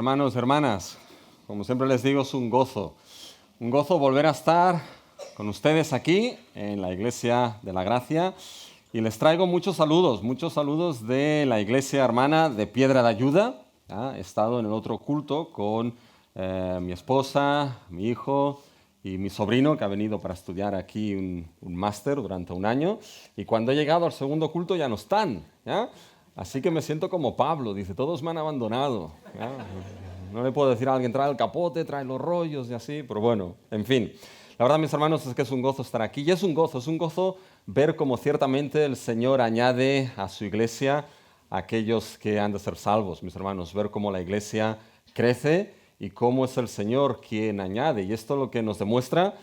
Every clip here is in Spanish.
hermanos, hermanas, como siempre les digo, es un gozo volver a estar con ustedes aquí en la Iglesia de la Gracia y les traigo muchos saludos de la Iglesia Hermana de Piedra de Ayuda. He estado en el otro culto con mi esposa, mi hijo y mi sobrino que ha venido para estudiar aquí un máster durante un año, y cuando he llegado al segundo culto ya no están, ¿ya? Así que me siento como Pablo, dice, todos me han abandonado, ¿ya? No le puedo decir a alguien, trae el capote, trae los rollos y así, pero bueno, en fin. La verdad, mis hermanos, es que es un gozo estar aquí, y es un gozo ver cómo ciertamente el Señor añade a su iglesia a aquellos que han de ser salvos, mis hermanos, ver cómo la iglesia crece y cómo es el Señor quien añade. Y esto lo que nos demuestra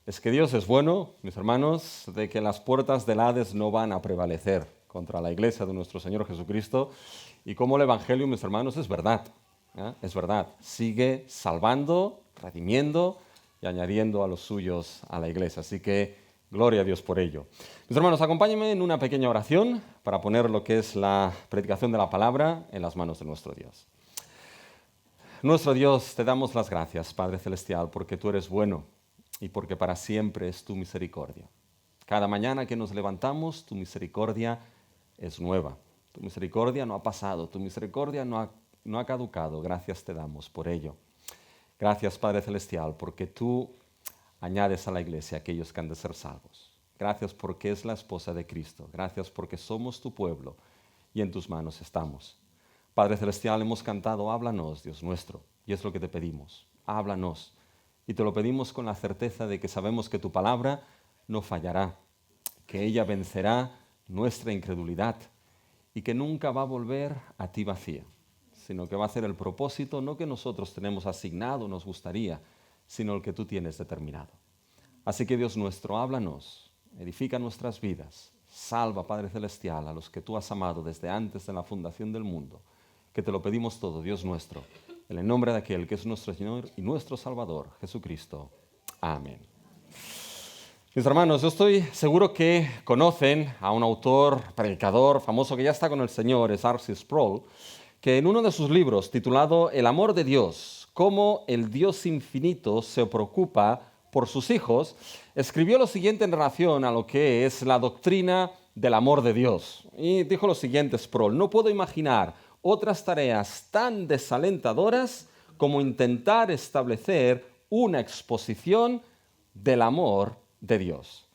es que Dios es bueno, mis hermanos, de que las puertas del Hades no van a prevalecer contra la iglesia de nuestro Señor Jesucristo, y cómo el Evangelio, mis hermanos, es verdad. Es verdad, sigue salvando, redimiendo y añadiendo a los suyos a la iglesia. Así que gloria a Dios por ello. Mis hermanos, acompáñenme en una pequeña oración para poner lo que es la predicación de la palabra en las manos de nuestro Dios. Nuestro Dios, te damos las gracias, Padre Celestial, porque tú eres bueno y porque para siempre es tu misericordia. Cada mañana que nos levantamos, tu misericordia es nueva. Tu misericordia no ha pasado, tu misericordia no ha caducado. Gracias te damos por ello. Gracias, Padre Celestial, porque tú añades a la iglesia a aquellos que han de ser salvos. Gracias porque es la esposa de Cristo. Gracias porque somos tu pueblo y en tus manos estamos. Padre Celestial, hemos cantado, háblanos, Dios nuestro, y es lo que te pedimos. Háblanos. Y te lo pedimos con la certeza de que sabemos que tu palabra no fallará, que ella vencerá nuestra incredulidad y que nunca va a volver a ti vacía, sino que va a ser el propósito no que nosotros tenemos asignado, nos gustaría, sino el que tú tienes determinado. Así que Dios nuestro, háblanos, edifica nuestras vidas, salva, Padre Celestial, a los que tú has amado desde antes de la fundación del mundo, que te lo pedimos todo, Dios nuestro, en el nombre de aquel que es nuestro Señor y nuestro Salvador, Jesucristo. Amén. Mis hermanos, yo estoy seguro que conocen a un autor, predicador famoso que ya está con el Señor, es R.C. Sproul, que en uno de sus libros titulado El amor de Dios, cómo el Dios infinito se preocupa por sus hijos, escribió lo siguiente en relación a lo que es la doctrina del amor de Dios. Y dijo lo siguiente Sproul: no puedo imaginar otras tareas tan desalentadoras como intentar establecer una exposición del amor de Dios.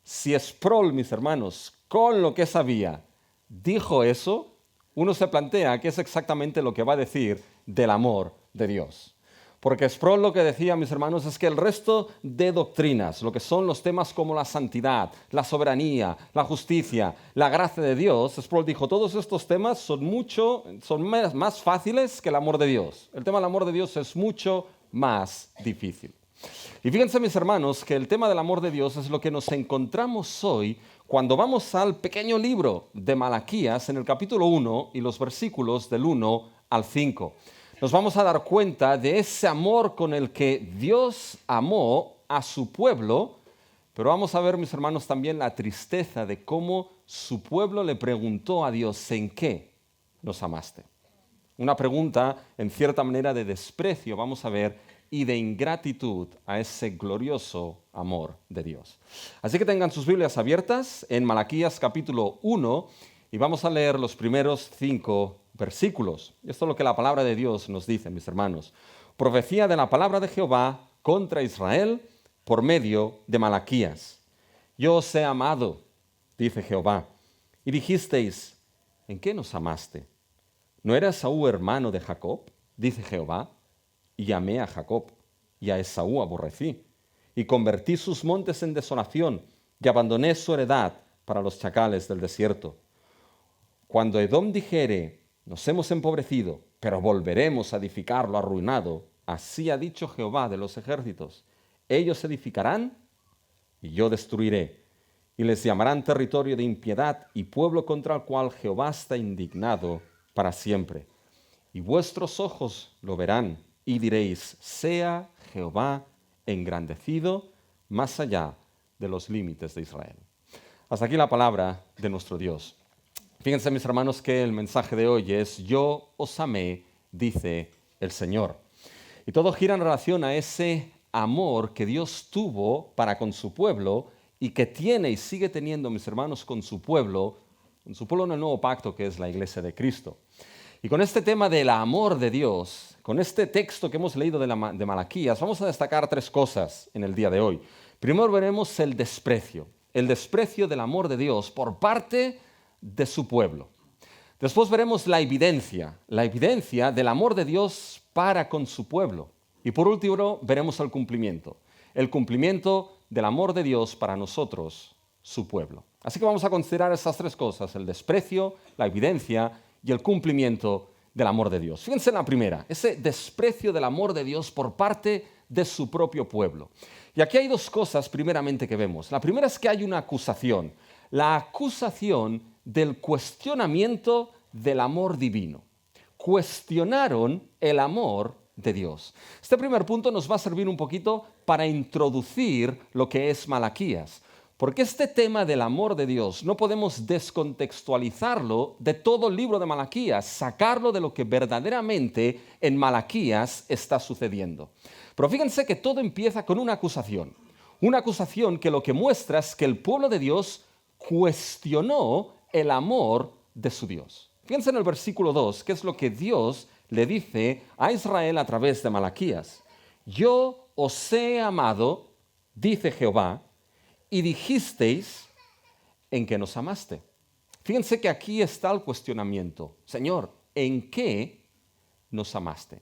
Si Sproul, mis hermanos, con lo que sabía, dijo eso, uno se plantea qué es exactamente lo que va a decir del amor de Dios. Porque Sproul lo que decía, mis hermanos, es que el resto de doctrinas, lo que son los temas como la santidad, la soberanía, la justicia, la gracia de Dios, Sproul dijo, todos estos temas son más fáciles que el amor de Dios. El tema del amor de Dios es mucho más difícil. Y fíjense, mis hermanos, que el tema del amor de Dios es lo que nos encontramos hoy cuando vamos al pequeño libro de Malaquías en el capítulo 1 y los versículos del 1 al 5. Nos vamos a dar cuenta de ese amor con el que Dios amó a su pueblo, pero vamos a ver, mis hermanos, también la tristeza de cómo su pueblo le preguntó a Dios, ¿en qué nos amaste? Una pregunta, en cierta manera, de desprecio, vamos a ver, y de ingratitud a ese glorioso amor de Dios. Así que tengan sus Biblias abiertas en Malaquías capítulo 1 y vamos a leer los primeros 5 versículos. Esto es lo que la palabra de Dios nos dice, mis hermanos. Profecía de la palabra de Jehová contra Israel por medio de Malaquías. Yo os he amado, dice Jehová, y dijisteis, ¿en qué nos amaste? ¿No era Esaú hermano de Jacob? Dice Jehová. Y amé a Jacob, y a Esaú aborrecí, y convertí sus montes en desolación, y abandoné su heredad para los chacales del desierto. Cuando Edom dijere, nos hemos empobrecido, pero volveremos a edificar lo arruinado, así ha dicho Jehová de los ejércitos. Ellos edificarán, y yo destruiré, y les llamarán territorio de impiedad, y pueblo contra el cual Jehová está indignado para siempre. Y vuestros ojos lo verán, y diréis, sea Jehová engrandecido más allá de los límites de Israel. Hasta aquí la palabra de nuestro Dios. Fíjense, mis hermanos, que el mensaje de hoy es, yo os amé, dice el Señor. Y todo gira en relación a ese amor que Dios tuvo para con su pueblo y que tiene y sigue teniendo, mis hermanos, con su pueblo en el nuevo pacto que es la Iglesia de Cristo. Y con este tema del amor de Dios, con este texto que hemos leído de Malaquías, vamos a destacar tres cosas en el día de hoy. Primero veremos el desprecio del amor de Dios por parte de su pueblo. Después veremos la evidencia del amor de Dios para con su pueblo. Y por último veremos el cumplimiento del amor de Dios para nosotros, su pueblo. Así que vamos a considerar esas tres cosas: el desprecio, la evidencia y el cumplimiento del amor de Dios. Fíjense en la primera, ese desprecio del amor de Dios por parte de su propio pueblo. Y aquí hay dos cosas primeramente que vemos. La primera es que hay una acusación, la acusación del cuestionamiento del amor divino. Cuestionaron el amor de Dios. Este primer punto nos va a servir un poquito para introducir lo que es Malaquías. Porque este tema del amor de Dios no podemos descontextualizarlo de todo el libro de Malaquías, sacarlo de lo que verdaderamente en Malaquías está sucediendo. Pero fíjense que todo empieza con una acusación que lo que muestra es que el pueblo de Dios cuestionó el amor de su Dios. Fíjense en el versículo 2, que es lo que Dios le dice a Israel a través de Malaquías. Yo os he amado, dice Jehová, y dijisteis en que nos amaste. Fíjense que aquí está el cuestionamiento. Señor, ¿en qué nos amaste?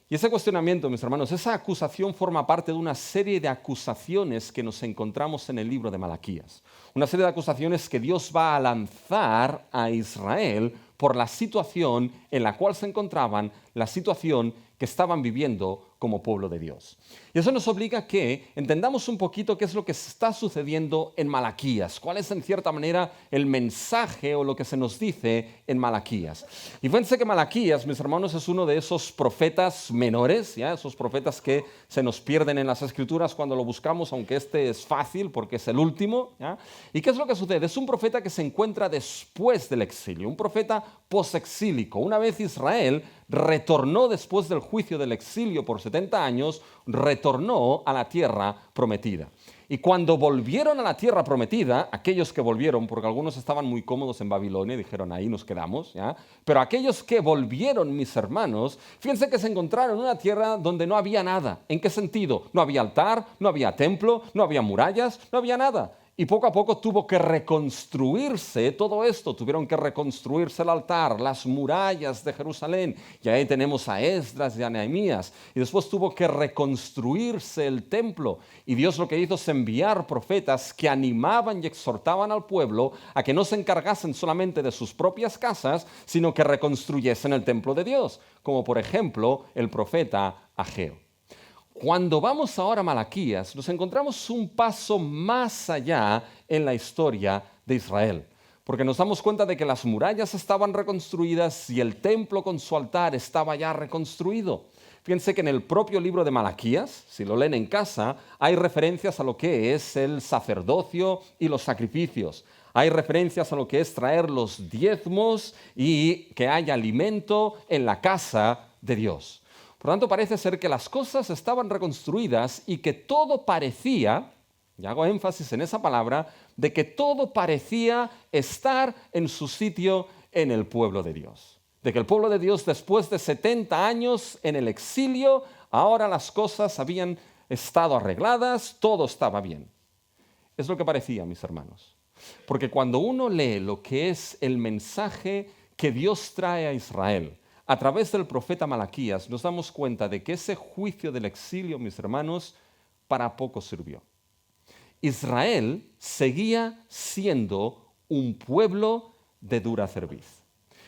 Y ese cuestionamiento, mis hermanos, esa acusación forma parte de una serie de acusaciones que nos encontramos en el libro de Malaquías. Una serie de acusaciones que Dios va a lanzar a Israel por la situación en la cual se encontraban, la situación que estaban viviendo como pueblo de Dios. Y eso nos obliga a que entendamos un poquito qué es lo que está sucediendo en Malaquías, cuál es en cierta manera el mensaje o lo que se nos dice en Malaquías. Y fíjense que Malaquías, mis hermanos, es uno de esos profetas menores, ¿ya? Esos profetas que se nos pierden en las Escrituras cuando lo buscamos, aunque este es fácil porque es el último, ¿ya? ¿Y qué es lo que sucede? Es un profeta que se encuentra después del exilio, un profeta posexílico. Una vez Israel retornó después del juicio del exilio por 70 años, retornó a la tierra prometida. Y cuando volvieron a la tierra prometida, aquellos que volvieron, porque algunos estaban muy cómodos en Babilonia y dijeron ahí nos quedamos, ¿ya? Pero aquellos que volvieron, mis hermanos, fíjense que se encontraron en una tierra donde no había nada. ¿En qué sentido? No había altar, no había templo, no había murallas, no había nada. Y poco a poco tuvo que reconstruirse todo esto. Tuvieron que reconstruirse el altar, las murallas de Jerusalén. Y ahí tenemos a Esdras y a Nehemías. Y después tuvo que reconstruirse el templo. Y Dios lo que hizo es enviar profetas que animaban y exhortaban al pueblo a que no se encargasen solamente de sus propias casas, sino que reconstruyesen el templo de Dios. Como por ejemplo el profeta Ageo. Cuando vamos ahora a Malaquías, nos encontramos un paso más allá en la historia de Israel, porque nos damos cuenta de que las murallas estaban reconstruidas y el templo con su altar estaba ya reconstruido. Fíjense que en el propio libro de Malaquías, si lo leen en casa, hay referencias a lo que es el sacerdocio y los sacrificios. Hay referencias a lo que es traer los diezmos y que haya alimento en la casa de Dios. Por lo tanto, parece ser que las cosas estaban reconstruidas y que todo parecía, y hago énfasis en esa palabra, de que todo parecía estar en su sitio en el pueblo de Dios. De que el pueblo de Dios, después de 70 años en el exilio, ahora las cosas habían estado arregladas, todo estaba bien. Es lo que parecía, mis hermanos. Porque cuando uno lee lo que es el mensaje que Dios trae a Israel, a través del profeta Malaquías nos damos cuenta de que ese juicio del exilio, mis hermanos, para poco sirvió. Israel seguía siendo un pueblo de dura cerviz.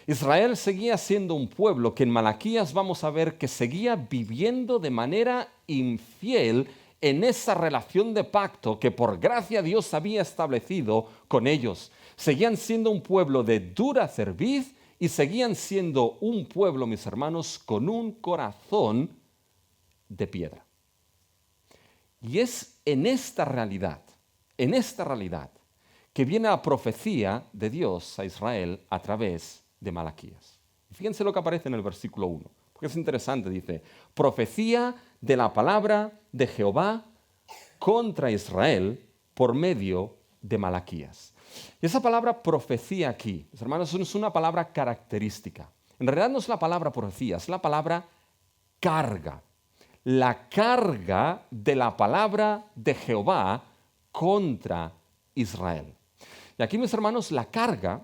Israel seguía siendo un pueblo que en Malaquías vamos a ver que seguía viviendo de manera infiel en esa relación de pacto que por gracia Dios había establecido con ellos. Seguían siendo un pueblo de dura cerviz y seguían siendo un pueblo, mis hermanos, con un corazón de piedra. Y es en esta realidad, que viene la profecía de Dios a Israel a través de Malaquías. Fíjense lo que aparece en el versículo 1. Porque es interesante, dice, profecía de la palabra de Jehová contra Israel por medio de Malaquías. Y esa palabra profecía aquí, mis hermanos, es una palabra característica. En realidad no es la palabra profecía, es la palabra carga. La carga de la palabra de Jehová contra Israel. Y aquí, mis hermanos, la carga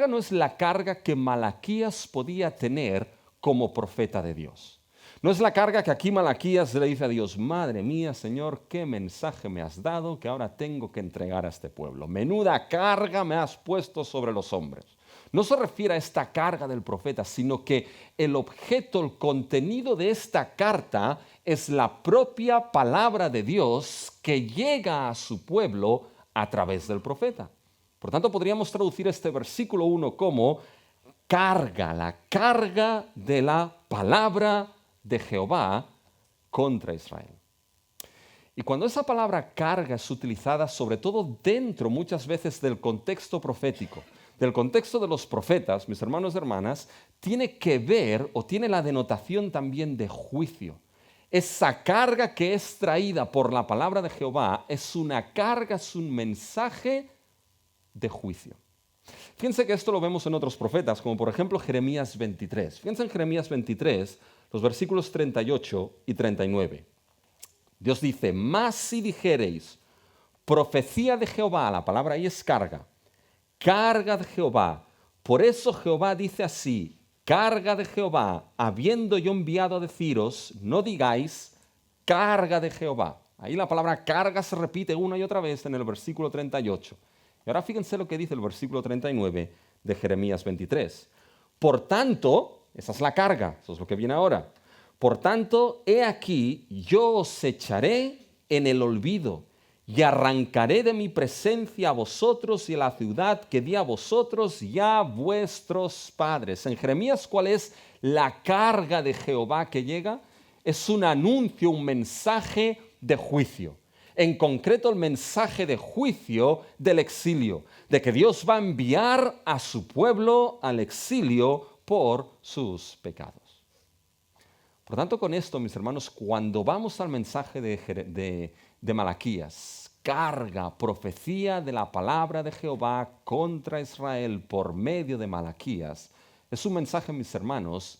no es la carga que Malaquías podía tener como profeta de Dios. No es la carga que aquí Malaquías le dice a Dios, madre mía, Señor, qué mensaje me has dado que ahora tengo que entregar a este pueblo. Menuda carga me has puesto sobre los hombres. No se refiere a esta carga del profeta, sino que el objeto, el contenido de esta carta es la propia palabra de Dios que llega a su pueblo a través del profeta. Por tanto, podríamos traducir este versículo 1 como carga, la carga de la palabra de Jehová contra Israel. Y cuando esa palabra carga es utilizada, sobre todo dentro muchas veces del contexto profético, del contexto de los profetas, mis hermanos y hermanas, tiene que ver o tiene la denotación también de juicio. Esa carga que es traída por la palabra de Jehová es una carga, es un mensaje de juicio. Fíjense que esto lo vemos en otros profetas, como por ejemplo Jeremías 23. Fíjense en Jeremías 23, los versículos 38 y 39. Dios dice, mas si dijereis, profecía de Jehová, la palabra ahí es carga, carga de Jehová. Por eso Jehová dice así, carga de Jehová, habiendo yo enviado a deciros, no digáis carga de Jehová. Ahí la palabra carga se repite una y otra vez en el versículo 38. Y ahora fíjense lo que dice el versículo 39 de Jeremías 23. Por tanto, esa es la carga, eso es lo que viene ahora. Por tanto, he aquí, yo os echaré en el olvido y arrancaré de mi presencia a vosotros y a la ciudad que di a vosotros y a vuestros padres. En Jeremías, ¿cuál es la carga de Jehová que llega? Es un anuncio, un mensaje de juicio. En concreto, el mensaje de juicio del exilio, de que Dios va a enviar a su pueblo al exilio por sus pecados. Por tanto, con esto, mis hermanos, cuando vamos al mensaje de Malaquías, carga, profecía de la palabra de Jehová contra Israel por medio de Malaquías, es un mensaje, mis hermanos,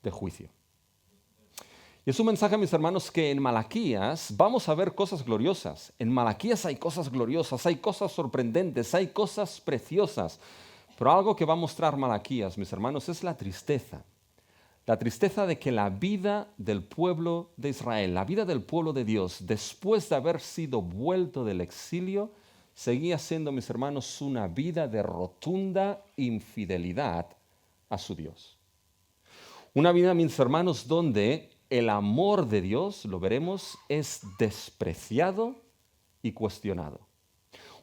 de juicio. Y es un mensaje, mis hermanos, que en Malaquías vamos a ver cosas gloriosas. En Malaquías hay cosas gloriosas, hay cosas sorprendentes, hay cosas preciosas. Pero algo que va a mostrar Malaquías, mis hermanos, es la tristeza. La tristeza de que la vida del pueblo de Israel, la vida del pueblo de Dios, después de haber sido vuelto del exilio, seguía siendo, mis hermanos, una vida de rotunda infidelidad a su Dios. Una vida, mis hermanos, donde el amor de Dios, lo veremos, es despreciado y cuestionado.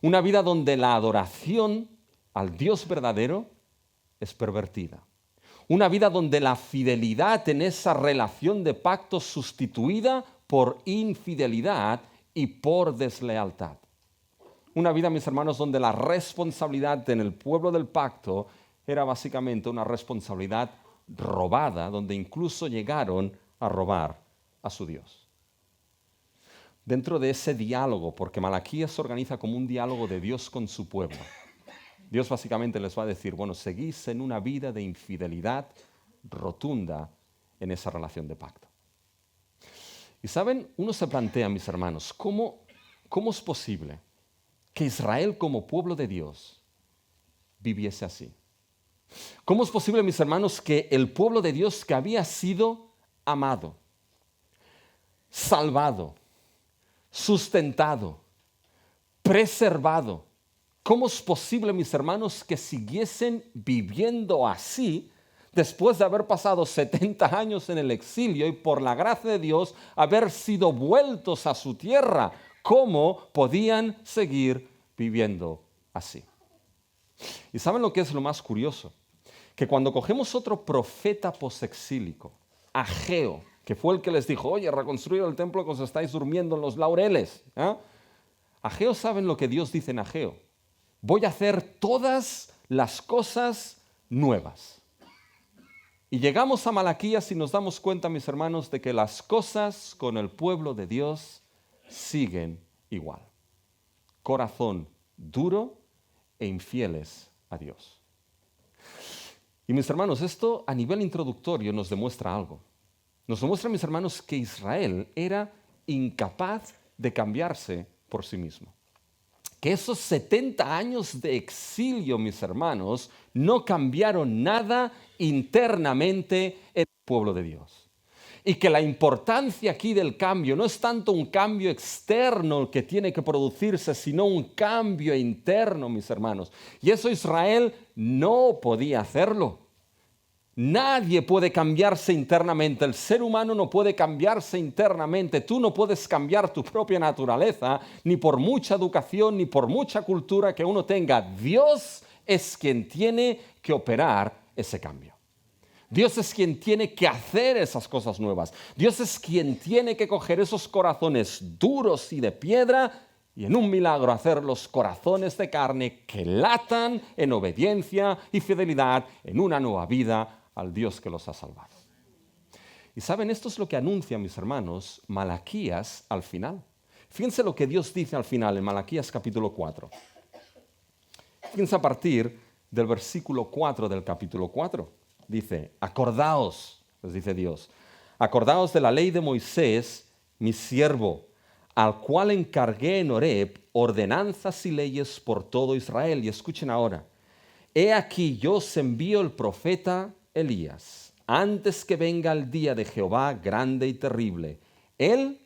Una vida donde la adoración al Dios verdadero es pervertida. Una vida donde la fidelidad en esa relación de pacto es sustituida por infidelidad y por deslealtad. Una vida, mis hermanos, donde la responsabilidad en el pueblo del pacto era básicamente una responsabilidad robada, donde incluso llegaron a robar a su Dios. Dentro de ese diálogo, porque Malaquías se organiza como un diálogo de Dios con su pueblo, Dios básicamente les va a decir, bueno, seguís en una vida de infidelidad rotunda en esa relación de pacto. Y saben, uno se plantea, mis hermanos, ¿cómo es posible que Israel como pueblo de Dios viviese así? ¿Cómo es posible, mis hermanos, que el pueblo de Dios que había sido amado, salvado, sustentado, preservado, ¿cómo es posible, mis hermanos, que siguiesen viviendo así después de haber pasado 70 años en el exilio y por la gracia de Dios haber sido vueltos a su tierra? ¿Cómo podían seguir viviendo así? ¿Y saben lo que es lo más curioso? Que cuando cogemos otro profeta posexílico, Ageo, que fue el que les dijo, oye, reconstruid el templo que os estáis durmiendo en los laureles. Ageo, ¿saben lo que Dios dice en Ageo? Voy a hacer todas las cosas nuevas. Y llegamos a Malaquías y nos damos cuenta, mis hermanos, de que las cosas con el pueblo de Dios siguen igual. Corazón duro e infieles a Dios. Y mis hermanos, esto a nivel introductorio nos demuestra algo. Nos demuestra, mis hermanos, que Israel era incapaz de cambiarse por sí mismo. Que esos 70 años de exilio, mis hermanos, no cambiaron nada internamente en el pueblo de Dios. Y que la importancia aquí del cambio no es tanto un cambio externo el que tiene que producirse, sino un cambio interno, mis hermanos. Y eso Israel no podía hacerlo. Nadie puede cambiarse internamente, el ser humano no puede cambiarse internamente, tú no puedes cambiar tu propia naturaleza, ni por mucha educación, ni por mucha cultura que uno tenga. Dios es quien tiene que operar ese cambio. Dios es quien tiene que hacer esas cosas nuevas. Dios es quien tiene que coger esos corazones duros y de piedra y en un milagro hacer los corazones de carne que latan en obediencia y fidelidad en una nueva vida al Dios que los ha salvado. Y saben, esto es lo que anuncia, mis hermanos, Malaquías al final. Fíjense lo que Dios dice al final en Malaquías capítulo 4. Fíjense a partir del versículo 4 del capítulo 4. Dice, acordaos, les dice Dios, acordaos de la ley de Moisés, mi siervo, al cual encargué en Horeb ordenanzas y leyes por todo Israel. Y escuchen ahora, he aquí yo os envío el profeta Elías, antes que venga el día de Jehová grande y terrible. Él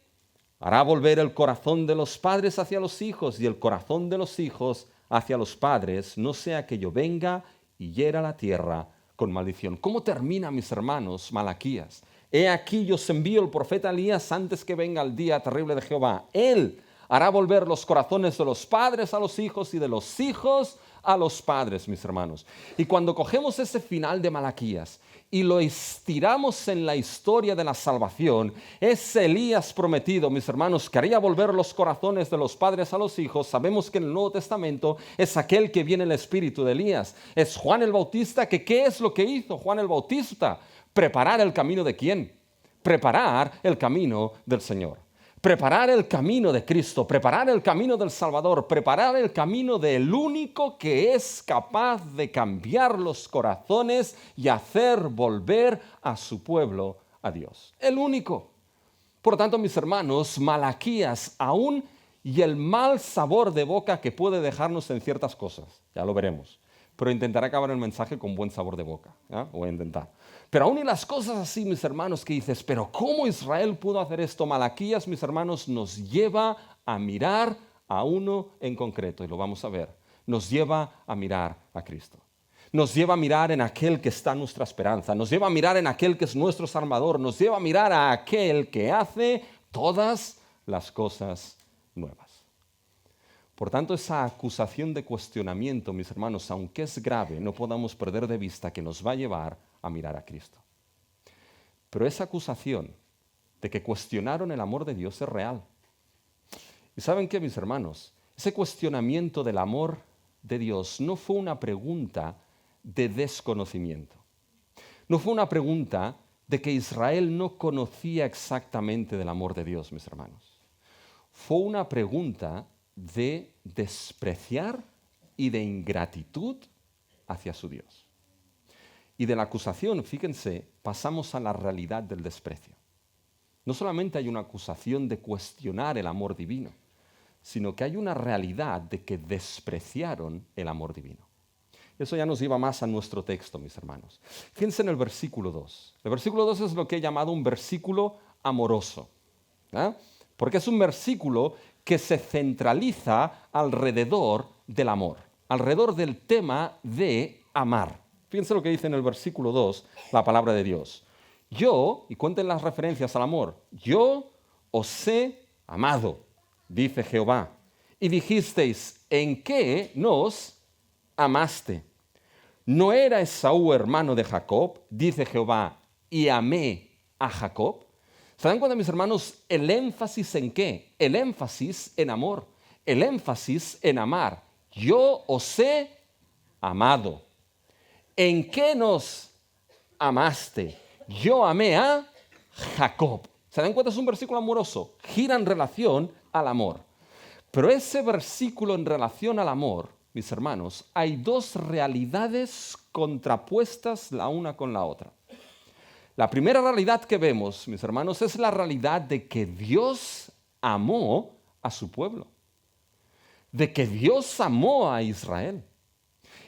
hará volver el corazón de los padres hacia los hijos y el corazón de los hijos hacia los padres, no sea que yo venga y hiera la tierra con maldición. ¿Cómo termina, mis hermanos, Malaquías? He aquí yo os envío el profeta Elías antes que venga el día terrible de Jehová. Él hará volver los corazones de los padres a los hijos y de los hijos a los padres, mis hermanos. Y cuando cogemos ese final de Malaquías y lo estiramos en la historia de la salvación, ese Elías prometido, mis hermanos, que haría volver los corazones de los padres a los hijos, sabemos que en el Nuevo Testamento es aquel que viene el espíritu de Elías. Es Juan el Bautista, que ¿qué es lo que hizo Juan el Bautista? Preparar el camino de ¿quién? Preparar el camino del Señor. Preparar el camino de Cristo, preparar el camino del Salvador, preparar el camino del único que es capaz de cambiar los corazones y hacer volver a su pueblo a Dios. El único. Por lo tanto, mis hermanos, Malaquías aún y el mal sabor de boca que puede dejarnos en ciertas cosas, ya lo veremos. Pero intentaré acabar el mensaje con buen sabor de boca. Voy a intentar. Pero aún y las cosas así, mis hermanos, que dices, pero ¿cómo Israel pudo hacer esto? Malaquías, mis hermanos, nos lleva a mirar a uno en concreto, y lo vamos a ver. Nos lleva a mirar a Cristo. Nos lleva a mirar en aquel que está nuestra esperanza. Nos lleva a mirar en aquel que es nuestro Salvador. Nos lleva a mirar a aquel que hace todas las cosas nuevas. Por tanto, esa acusación de cuestionamiento, mis hermanos, aunque es grave, no podamos perder de vista que nos va a llevar a mirar a Cristo. Pero esa acusación de que cuestionaron el amor de Dios es real. ¿Y saben qué, mis hermanos? Ese cuestionamiento del amor de Dios no fue una pregunta de desconocimiento. No fue una pregunta de que Israel no conocía exactamente del amor de Dios, mis hermanos. Fue una pregunta de despreciar y de ingratitud hacia su Dios. Y de la acusación, fíjense, pasamos a la realidad del desprecio. No solamente hay una acusación de cuestionar el amor divino, sino que hay una realidad de que despreciaron el amor divino. Eso ya nos lleva más a nuestro texto, mis hermanos. Fíjense en el versículo 2. El versículo 2 es lo que he llamado un versículo amoroso, porque es un versículo que se centraliza alrededor del amor, alrededor del tema de amar. Fíjense lo que dice en el versículo 2 la palabra de Dios. Yo, y cuenten las referencias al amor, yo os he amado, dice Jehová, y dijisteis, ¿en qué nos amaste? ¿No era Esaú hermano de Jacob, dice Jehová, y amé a Jacob? ¿Se dan cuenta, mis hermanos, el énfasis en qué? El énfasis en amor, el énfasis en amar. Yo os he amado. ¿En qué nos amaste. Yo amé a Jacob. ¿Se dan cuenta? Es un versículo amoroso. Gira en relación al amor. Pero ese versículo en relación al amor, mis hermanos, hay dos realidades contrapuestas la una con la otra. La primera realidad que vemos, mis hermanos, es la realidad de que Dios amó a su pueblo. De que Dios amó a Israel.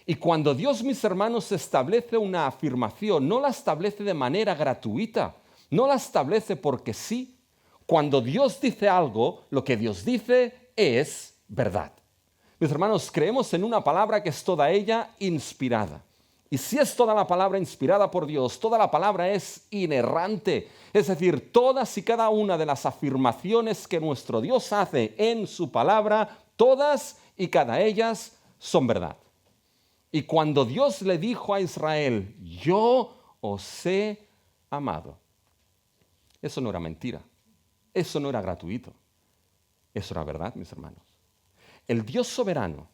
Y cuando Dios, mis hermanos, establece una afirmación, no la establece de manera gratuita, no la establece porque sí. Cuando Dios dice algo, lo que Dios dice es verdad. Mis hermanos, creemos en una palabra que es toda ella inspirada. Y si es toda la palabra inspirada por Dios, toda la palabra es inerrante. Es decir, todas y cada una de las afirmaciones que nuestro Dios hace en su palabra, todas y cada ellas son verdad. Y cuando Dios le dijo a Israel, yo os he amado, eso no era mentira, eso no era gratuito, eso era verdad, mis hermanos. El Dios soberano,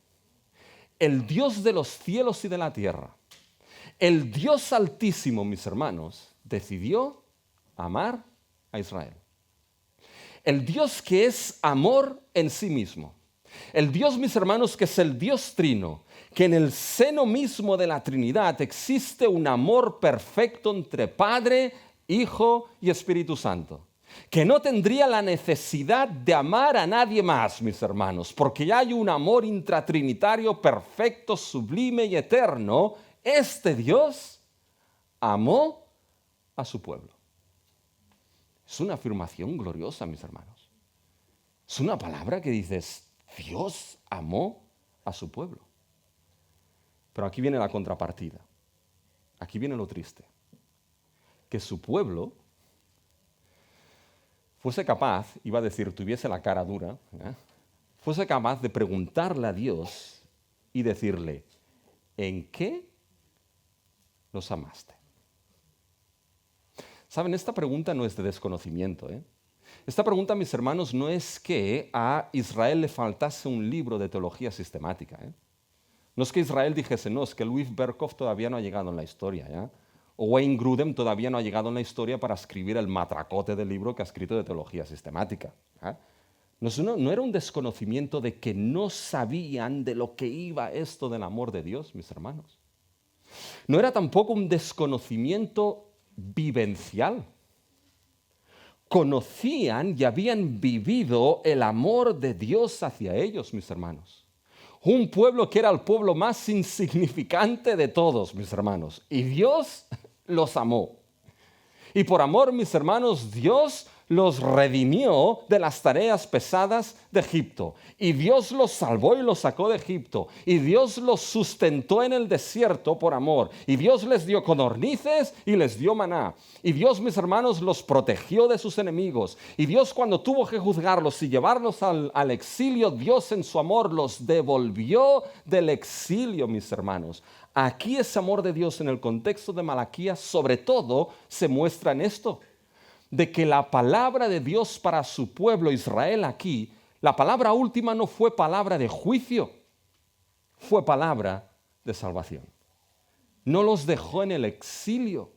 el Dios de los cielos y de la tierra, el Dios altísimo, mis hermanos, decidió amar a Israel. El Dios que es amor en sí mismo. El Dios, mis hermanos, que es el Dios trino, que en el seno mismo de la Trinidad existe un amor perfecto entre Padre, Hijo y Espíritu Santo. Que no tendría la necesidad de amar a nadie más, mis hermanos, porque ya hay un amor intratrinitario perfecto, sublime y eterno. Este Dios amó a su pueblo. Es una afirmación gloriosa, mis hermanos. Es una palabra que dices, Dios amó a su pueblo. Pero aquí viene la contrapartida. Aquí viene lo triste. Que su pueblo fuese capaz, iba a decir, tuviese la cara dura, fuese capaz de preguntarle a Dios y decirle, ¿en qué los amaste? Saben, esta pregunta no es de desconocimiento. Esta pregunta, mis hermanos, no es que a Israel le faltase un libro de teología sistemática. No es que Israel dijese, no, es que Louis Berkhof todavía no ha llegado en la historia, o Wayne Grudem todavía no ha llegado en la historia para escribir el matracote del libro que ha escrito de teología sistemática. No era un desconocimiento de que no sabían de lo que iba esto del amor de Dios, mis hermanos. No era tampoco un desconocimiento vivencial. Conocían y habían vivido el amor de Dios hacia ellos, mis hermanos. Un pueblo que era el pueblo más insignificante de todos, mis hermanos. Y Dios los amó. Y por amor, mis hermanos, Dios los redimió de las tareas pesadas de Egipto. Y Dios los salvó y los sacó de Egipto. Y Dios los sustentó en el desierto por amor. Y Dios les dio codornices y les dio maná. Y Dios, mis hermanos, los protegió de sus enemigos. Y Dios, cuando tuvo que juzgarlos y llevarlos al exilio, Dios en su amor los devolvió del exilio, mis hermanos. Aquí ese amor de Dios en el contexto de Malaquías, sobre todo, se muestra en esto. De que la palabra de Dios para su pueblo Israel aquí, la palabra última no fue palabra de juicio, fue palabra de salvación. No los dejó en el exilio,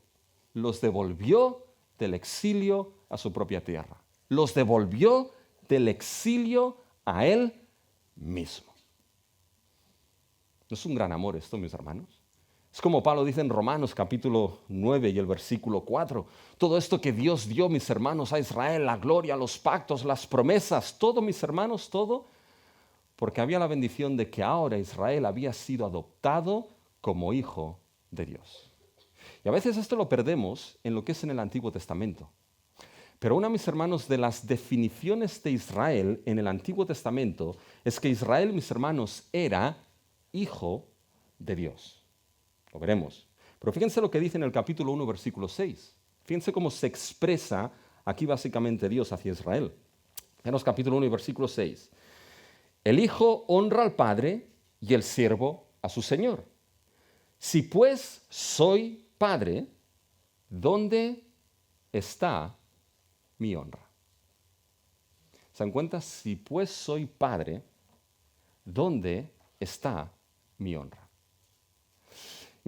los devolvió del exilio a su propia tierra. Los devolvió del exilio a Él mismo. ¿No es un gran amor esto, mis hermanos? Es como Pablo dice en Romanos capítulo 9 y el versículo 4. Todo esto que Dios dio, mis hermanos, a Israel, la gloria, los pactos, las promesas, todo, mis hermanos, todo, porque había la bendición de que ahora Israel había sido adoptado como hijo de Dios. Y a veces esto lo perdemos en lo que es en el Antiguo Testamento. Pero una, mis hermanos, de las definiciones de Israel en el Antiguo Testamento es que Israel, mis hermanos, era hijo de Dios. Lo veremos. Pero fíjense lo que dice en el capítulo 1, versículo 6. Fíjense cómo se expresa aquí básicamente Dios hacia Israel. Veamos capítulo 1 y versículo 6. El hijo honra al padre y el siervo a su señor. Si pues soy padre, ¿dónde está mi honra? ¿Se dan cuenta? Si pues soy padre, ¿dónde está mi honra?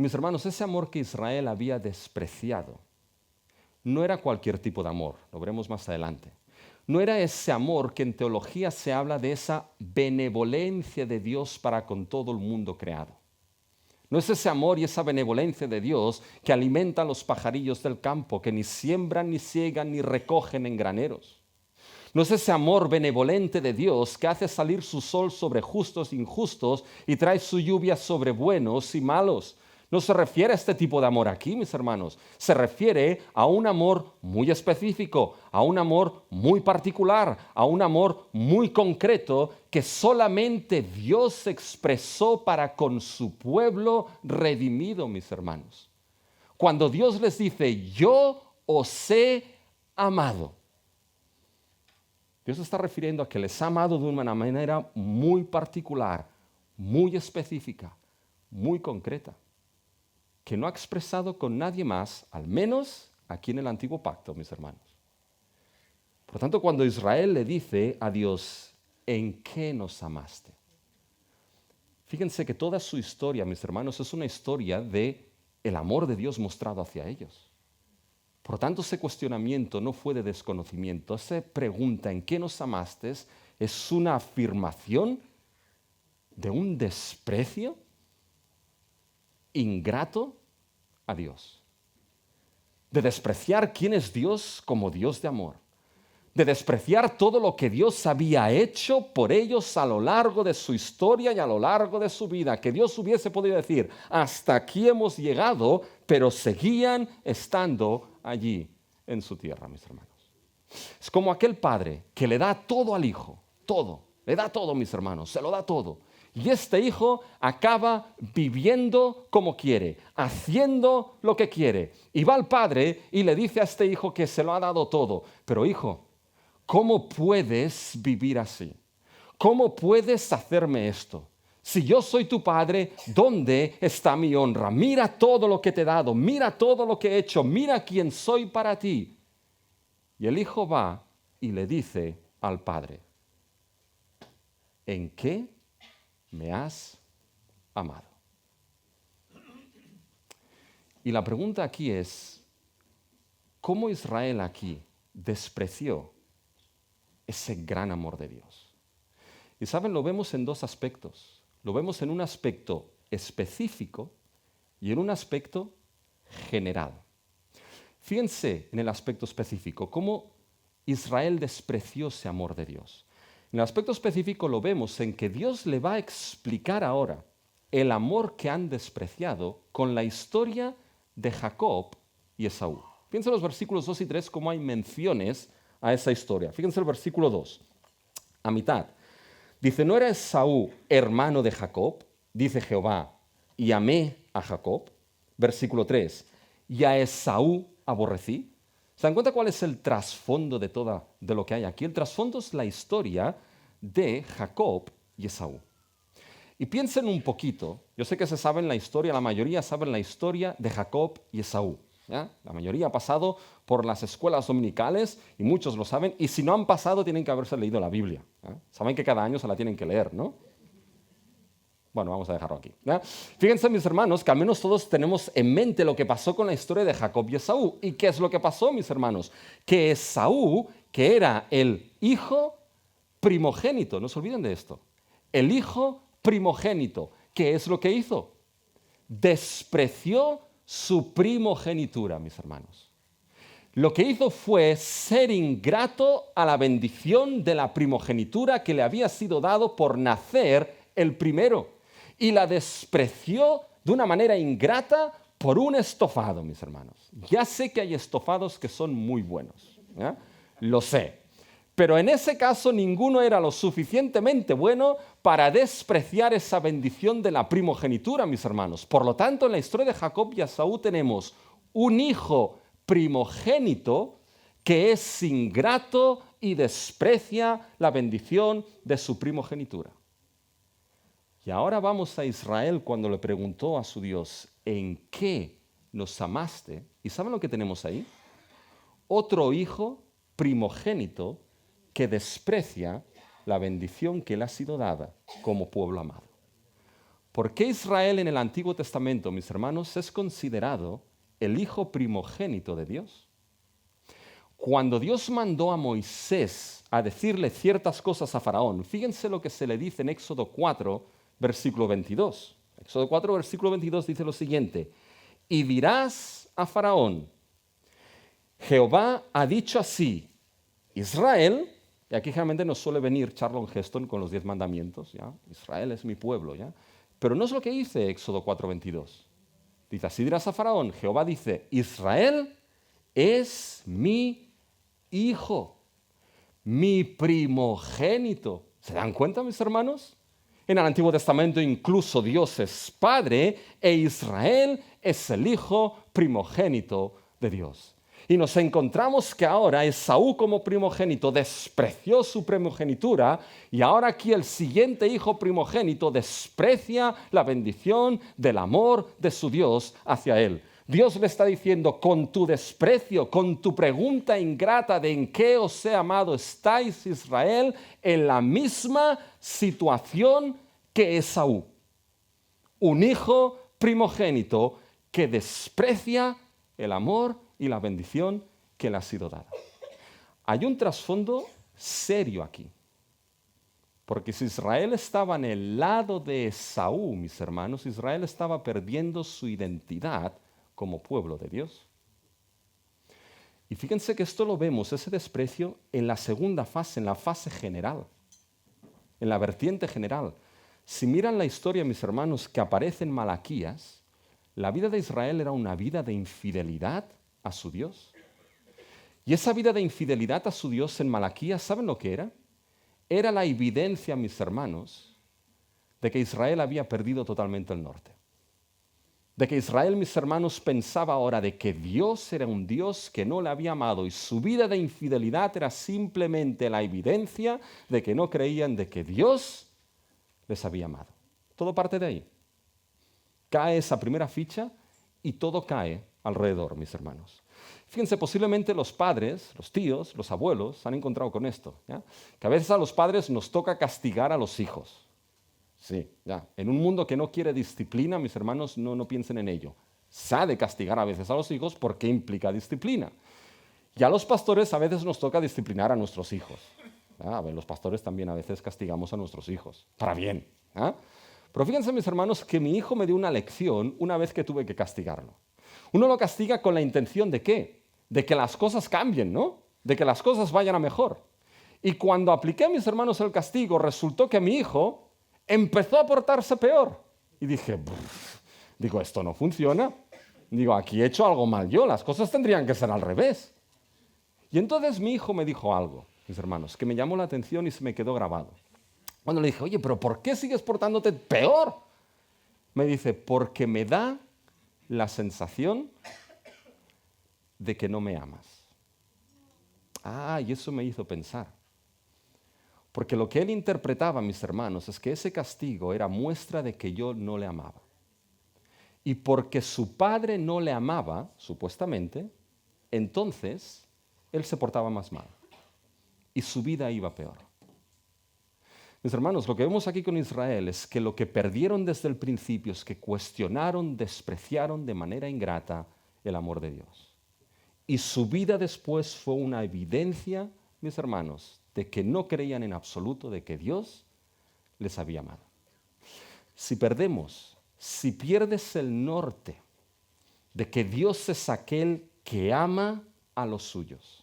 Y mis hermanos, ese amor que Israel había despreciado no era cualquier tipo de amor, lo veremos más adelante. No era ese amor que en teología se habla de esa benevolencia de Dios para con todo el mundo creado. No es ese amor y esa benevolencia de Dios que alimenta a los pajarillos del campo, que ni siembran, ni ciegan, ni recogen en graneros. No es ese amor benevolente de Dios que hace salir su sol sobre justos e injustos y trae su lluvia sobre buenos y malos. No se refiere a este tipo de amor aquí, mis hermanos. Se refiere a un amor muy específico, a un amor muy particular, a un amor muy concreto que solamente Dios expresó para con su pueblo redimido, mis hermanos. Cuando Dios les dice, yo os he amado, Dios se está refiriendo a que les ha amado de una manera muy particular, muy específica, muy concreta, que no ha expresado con nadie más, al menos aquí en el Antiguo Pacto, mis hermanos. Por lo tanto, cuando Israel le dice a Dios, ¿en qué nos amaste? Fíjense que toda su historia, mis hermanos, es una historia de el amor de Dios mostrado hacia ellos. Por lo tanto, ese cuestionamiento no fue de desconocimiento. Esa pregunta, ¿en qué nos amaste?, es una afirmación de un desprecio ingrato a Dios. De despreciar quién es Dios como Dios de amor. De despreciar todo lo que Dios había hecho por ellos a lo largo de su historia y a lo largo de su vida. Que Dios hubiese podido decir, hasta aquí hemos llegado, pero seguían estando allí en su tierra, mis hermanos. Es como aquel padre que le da todo al hijo, todo, le da todo, mis hermanos, se lo da todo. Y este hijo acaba viviendo como quiere, haciendo lo que quiere. Y va al padre y le dice a este hijo que se lo ha dado todo. Pero hijo, ¿cómo puedes vivir así? ¿Cómo puedes hacerme esto? Si yo soy tu padre, ¿dónde está mi honra? Mira todo lo que te he dado, mira todo lo que he hecho, mira quién soy para ti. Y el hijo va y le dice al padre, ¿en qué me has amado? Y la pregunta aquí es, ¿cómo Israel aquí despreció ese gran amor de Dios? Y saben, lo vemos en dos aspectos. Lo vemos en un aspecto específico y en un aspecto general. Fíjense en el aspecto específico, cómo Israel despreció ese amor de Dios. En el aspecto específico lo vemos en que Dios le va a explicar ahora el amor que han despreciado con la historia de Jacob y Esaú. Fíjense en los versículos 2 y 3 cómo hay menciones a esa historia. Fíjense el versículo 2, a mitad. Dice, ¿no era Esaú hermano de Jacob? Dice Jehová, y amé a Jacob. Versículo 3, y a Esaú aborrecí. ¿Se dan cuenta cuál es el trasfondo de lo que hay aquí? El trasfondo es la historia de Jacob y Esaú. Y piensen un poquito, yo sé que se saben la historia, la mayoría saben la historia de Jacob y Esaú. ¿Ya? La mayoría ha pasado por las escuelas dominicales y muchos lo saben, y si no han pasado tienen que haberse leído la Biblia. ¿Ya? Saben que cada año se la tienen que leer, ¿no? Bueno, vamos a dejarlo aquí. ¿Ya? Fíjense, mis hermanos, que al menos todos tenemos en mente lo que pasó con la historia de Jacob y Esaú. ¿Y qué es lo que pasó, mis hermanos? Que Esaú, que era el hijo primogénito, no se olviden de esto, el hijo primogénito, ¿qué es lo que hizo? Despreció su primogenitura, mis hermanos. Lo que hizo fue ser ingrato a la bendición de la primogenitura que le había sido dado por nacer el primero. Y la despreció de una manera ingrata por un estofado, mis hermanos. Ya sé que hay estofados que son muy buenos, ¿ya? Lo sé. Pero en ese caso ninguno era lo suficientemente bueno para despreciar esa bendición de la primogenitura, mis hermanos. Por lo tanto, en la historia de Jacob y Esaú tenemos un hijo primogénito que es ingrato y desprecia la bendición de su primogenitura. Y ahora vamos a Israel cuando le preguntó a su Dios, ¿en qué nos amaste? ¿Y saben lo que tenemos ahí? Otro hijo primogénito que desprecia la bendición que le ha sido dada como pueblo amado. ¿Por qué Israel en el Antiguo Testamento, mis hermanos, es considerado el hijo primogénito de Dios? Cuando Dios mandó a Moisés a decirle ciertas cosas a Faraón, fíjense lo que se le dice en Éxodo 4, versículo 22. Éxodo 4, versículo 22 dice lo siguiente: y dirás a Faraón, Jehová ha dicho así, Israel, y aquí generalmente nos suele venir Charlton Heston con los 10 mandamientos, ¿ya? Israel es mi pueblo, ¿ya? Pero no es lo que dice Éxodo 4, 22. Dice, así dirás a Faraón, Jehová dice, Israel es mi hijo, mi primogénito. ¿Se dan cuenta, mis hermanos? En el Antiguo Testamento incluso Dios es Padre e Israel es el hijo primogénito de Dios. Y nos encontramos que ahora Esaú como primogénito despreció su primogenitura y ahora aquí el siguiente hijo primogénito desprecia la bendición del amor de su Dios hacia él. Dios le está diciendo, con tu desprecio, con tu pregunta ingrata de en qué os he amado, estáis, Israel, en la misma situación que Esaú. Un hijo primogénito que desprecia el amor y la bendición que le ha sido dada. Hay un trasfondo serio aquí. Porque si Israel estaba en el lado de Esaú, mis hermanos, Israel estaba perdiendo su identidad como pueblo de Dios. Y fíjense que esto lo vemos, ese desprecio, en la segunda fase, en la fase general, en la vertiente general. Si miran la historia, mis hermanos, que aparece en Malaquías, la vida de Israel era una vida de infidelidad a su Dios. Y esa vida de infidelidad a su Dios en Malaquías, ¿saben lo que era? Era la evidencia, mis hermanos, de que Israel había perdido totalmente el norte. De que Israel, mis hermanos, pensaba ahora de que Dios era un Dios que no le había amado y su vida de infidelidad era simplemente la evidencia de que no creían de que Dios les había amado. Todo parte de ahí. Cae esa primera ficha y todo cae alrededor, mis hermanos. Fíjense, posiblemente los padres, los tíos, los abuelos se han encontrado con esto, ¿ya? Que a veces a los padres nos toca castigar a los hijos. Sí, ya. En un mundo que no quiere disciplina, mis hermanos, no piensen en ello. Se ha de castigar a veces a los hijos porque implica disciplina. Y a los pastores a veces nos toca disciplinar a nuestros hijos. ¿Ya? A ver, los pastores también a veces castigamos a nuestros hijos, para bien. ¿Ya? Pero fíjense, mis hermanos, que mi hijo me dio una lección una vez que tuve que castigarlo. Uno lo castiga con la intención de ¿qué? De que las cosas cambien, ¿no? De que las cosas vayan a mejor. Y cuando apliqué a mis hermanos el castigo, resultó que mi hijo empezó a portarse peor. Y dije, digo, esto no funciona. Digo, aquí he hecho algo mal yo, las cosas tendrían que ser al revés. Y entonces mi hijo me dijo algo, mis hermanos, que me llamó la atención y se me quedó grabado. Cuando le dije, oye, pero ¿por qué sigues portándote peor? Me dice, porque me da la sensación de que no me amas. Y eso me hizo pensar. Porque lo que él interpretaba, mis hermanos, es que ese castigo era muestra de que yo no le amaba. Y porque su padre no le amaba, supuestamente, entonces él se portaba más mal. Y su vida iba peor. Mis hermanos, lo que vemos aquí con Israel es que lo que perdieron desde el principio es que cuestionaron, despreciaron de manera ingrata el amor de Dios. Y su vida después fue una evidencia, mis hermanos, de que no creían en absoluto de que Dios les había amado. Si pierdes el norte de que Dios es aquel que ama a los suyos,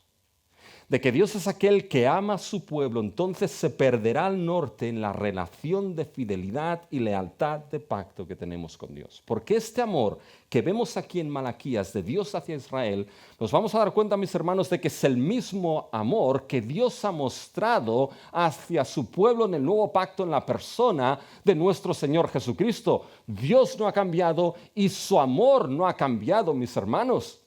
de que Dios es aquel que ama a su pueblo, entonces se perderá el norte en la relación de fidelidad y lealtad de pacto que tenemos con Dios. Porque este amor que vemos aquí en Malaquías de Dios hacia Israel, nos vamos a dar cuenta, mis hermanos, de que es el mismo amor que Dios ha mostrado hacia su pueblo en el nuevo pacto en la persona de nuestro Señor Jesucristo. Dios no ha cambiado y su amor no ha cambiado, mis hermanos.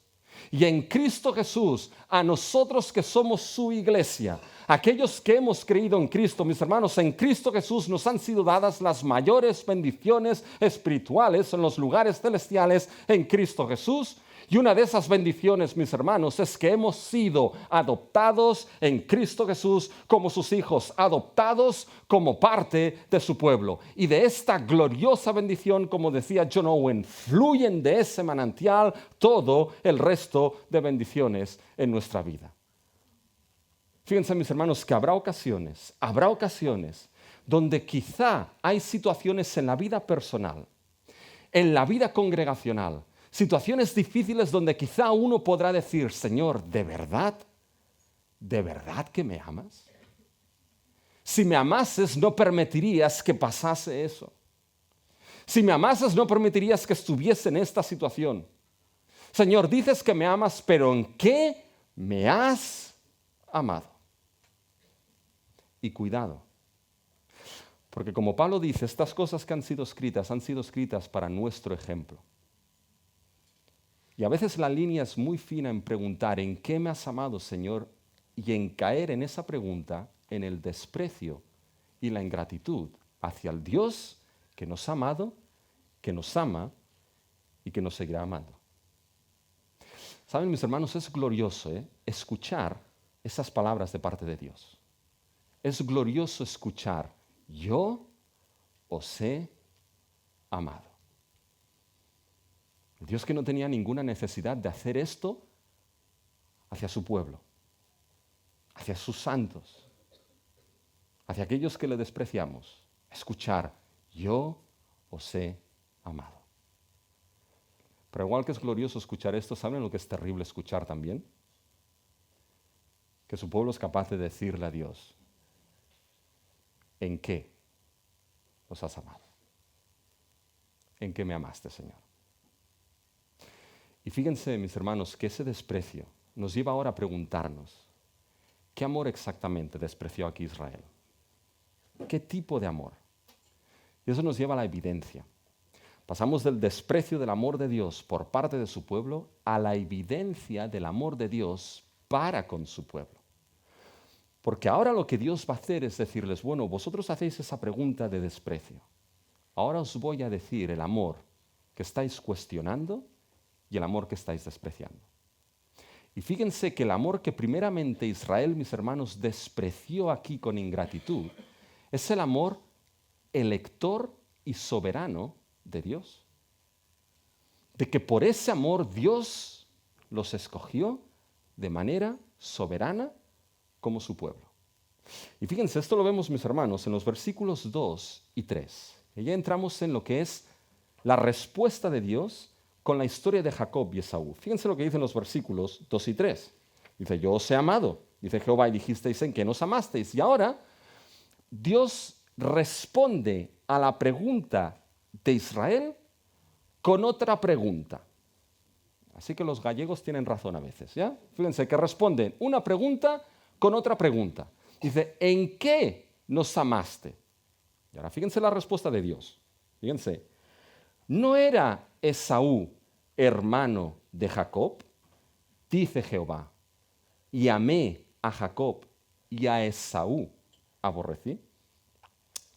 Y en Cristo Jesús, a nosotros que somos su iglesia, aquellos que hemos creído en Cristo, mis hermanos, en Cristo Jesús nos han sido dadas las mayores bendiciones espirituales en los lugares celestiales en Cristo Jesús. Y una de esas bendiciones, mis hermanos, es que hemos sido adoptados en Cristo Jesús como sus hijos, adoptados como parte de su pueblo. Y de esta gloriosa bendición, como decía John Owen, fluyen de ese manantial todo el resto de bendiciones en nuestra vida. Fíjense, mis hermanos, que habrá ocasiones donde quizá hay situaciones en la vida personal, en la vida congregacional, situaciones difíciles donde quizá uno podrá decir, Señor, ¿de verdad que me amas? Si me amases, no permitirías que pasase eso. Si me amases, no permitirías que estuviese en esta situación. Señor, dices que me amas, pero ¿en qué me has amado? Y cuidado, porque como Pablo dice, estas cosas que han sido escritas para nuestro ejemplo. Y a veces la línea es muy fina en preguntar, ¿en qué me has amado, Señor? Y en caer en esa pregunta, en el desprecio y la ingratitud hacia el Dios que nos ha amado, que nos ama y que nos seguirá amando. Saben, mis hermanos, es glorioso escuchar esas palabras de parte de Dios. Es glorioso escuchar, yo os he amado. El Dios que no tenía ninguna necesidad de hacer esto hacia su pueblo, hacia sus santos, hacia aquellos que le despreciamos. Escuchar, yo os he amado. Pero igual que es glorioso escuchar esto, ¿saben lo que es terrible escuchar también? Que su pueblo es capaz de decirle a Dios, ¿en qué os has amado? ¿En qué me amaste, Señor? Y fíjense, mis hermanos, que ese desprecio nos lleva ahora a preguntarnos, ¿qué amor exactamente despreció aquí Israel? ¿Qué tipo de amor? Y eso nos lleva a la evidencia. Pasamos del desprecio del amor de Dios por parte de su pueblo a la evidencia del amor de Dios para con su pueblo. Porque ahora lo que Dios va a hacer es decirles, bueno, vosotros hacéis esa pregunta de desprecio. Ahora os voy a decir el amor que estáis cuestionando y el amor que estáis despreciando. Y fíjense que el amor que primeramente Israel, mis hermanos, despreció aquí con ingratitud, es el amor elector y soberano de Dios. De que por ese amor Dios los escogió de manera soberana como su pueblo. Y fíjense, esto lo vemos, mis hermanos, en los versículos 2 y 3. Y ya entramos en lo que es la respuesta de Dios con la historia de Jacob y Esaú. Fíjense lo que dicen los versículos 2 y 3. Dice, yo os he amado. Dice Jehová, y dijisteis, ¿en qué nos amasteis? Y ahora Dios responde a la pregunta de Israel con otra pregunta. Así que los gallegos tienen razón a veces, ¿ya? Fíjense que responden una pregunta con otra pregunta. Dice, ¿en qué nos amaste? Y ahora fíjense la respuesta de Dios. Fíjense, ¿no era Esaú hermano de Jacob? Dice Jehová, y amé a Jacob y a Esaú aborrecí.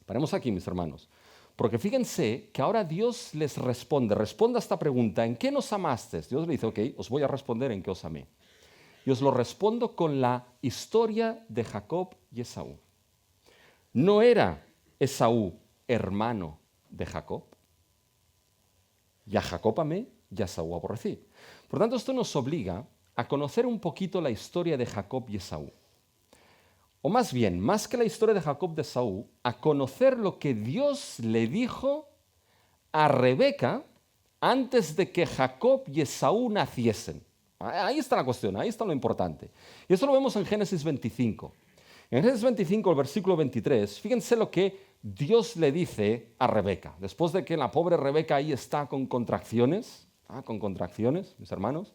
Paremos aquí, mis hermanos, porque fíjense que ahora Dios les responde a esta pregunta, ¿en qué nos amaste? Dios le dice, ok, os voy a responder en qué os amé. Y os lo respondo con la historia de Jacob y Esaú. ¿No era Esaú hermano de Jacob? Y a Jacob amé y a Esaú aborrecí. Por tanto, esto nos obliga a conocer un poquito la historia de Jacob y Esaú. O más bien, más que la historia de Jacob y de Esaú, a conocer lo que Dios le dijo a Rebeca antes de que Jacob y Esaú naciesen. Ahí está la cuestión, ahí está lo importante. Y eso lo vemos en Génesis 25. En Génesis 25, el versículo 23, fíjense lo que Dios le dice a Rebeca. Después de que la pobre Rebeca ahí está con contracciones, mis hermanos.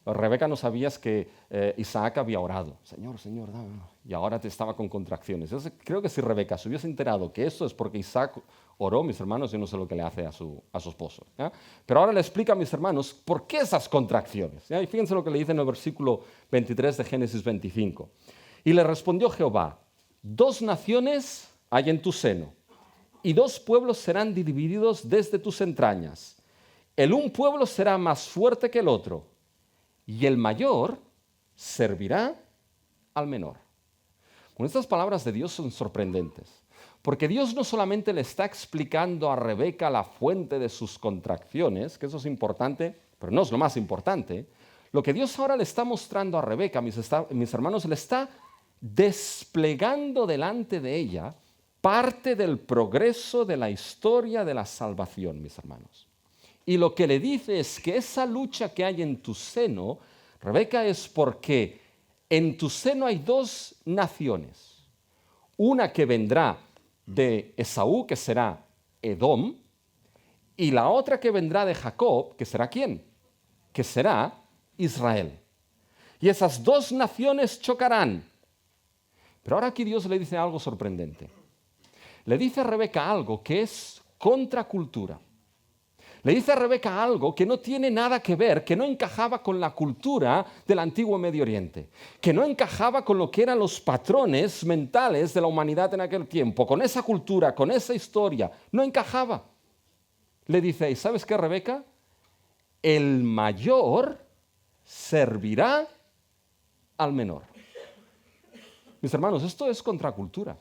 Rebeca no sabías que Isaac había orado. Señor, dame. Y ahora te estaba con contracciones. Entonces, creo que si Rebeca se hubiese enterado que eso es porque Isaac oró, mis hermanos, yo no sé lo que le hace a su esposo. ¿Ya? Pero ahora le explica a mis hermanos por qué esas contracciones. ¿Ya? Y fíjense lo que le dice en el versículo 23 de Génesis 25. Y le respondió Jehová, 2 naciones hay en tu seno, y 2 pueblos serán divididos desde tus entrañas. el un pueblo será más fuerte que el otro, y el mayor servirá al menor. Con estas palabras de Dios son sorprendentes, porque Dios no solamente le está explicando a Rebeca la fuente de sus contracciones, que eso es importante, pero no es lo más importante. Lo que Dios ahora le está mostrando a Rebeca, mis hermanos, le está desplegando delante de ella parte del progreso de la historia de la salvación, mis hermanos. Y lo que le dice es que esa lucha que hay en tu seno, Rebeca, es porque en tu seno hay dos naciones. Una que vendrá de Esaú, que será Edom, y la otra que vendrá de Jacob, que será ¿quién? Que será Israel. Y esas dos naciones chocarán. Pero ahora aquí Dios le dice algo sorprendente. Le dice a Rebeca algo que es contracultura. Le dice a Rebeca algo que no tiene nada que ver, que no encajaba con la cultura del antiguo Medio Oriente, que no encajaba con lo que eran los patrones mentales de la humanidad en aquel tiempo, con esa cultura, con esa historia, no encajaba. Le dice, ¿y sabes qué, Rebeca? El mayor servirá al menor. Mis hermanos, esto es contracultura.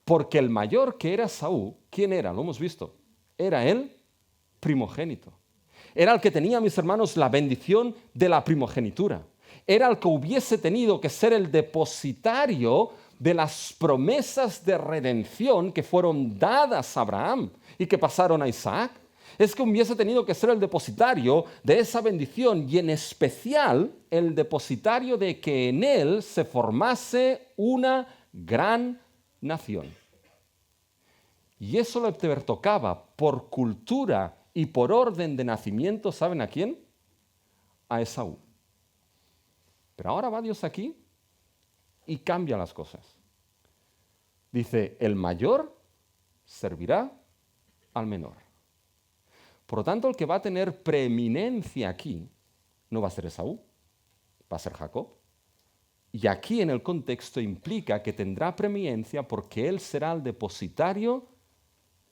Porque el mayor, que era Saúl, ¿quién era? Lo hemos visto. Era el primogénito. Era el que tenía, mis hermanos, la bendición de la primogenitura. Era el que hubiese tenido que ser el depositario de las promesas de redención que fueron dadas a Abraham y que pasaron a Isaac. Es que hubiese tenido que ser el depositario de esa bendición y en especial el depositario de que en él se formase una gran nación. Y eso le tocaba por cultura y por orden de nacimiento, ¿saben a quién? A Esaú. Pero ahora va Dios aquí y cambia las cosas. Dice, el mayor servirá al menor. Por lo tanto, el que va a tener preeminencia aquí no va a ser Esaú, va a ser Jacob. Y aquí en el contexto implica que tendrá preeminencia porque él será el depositario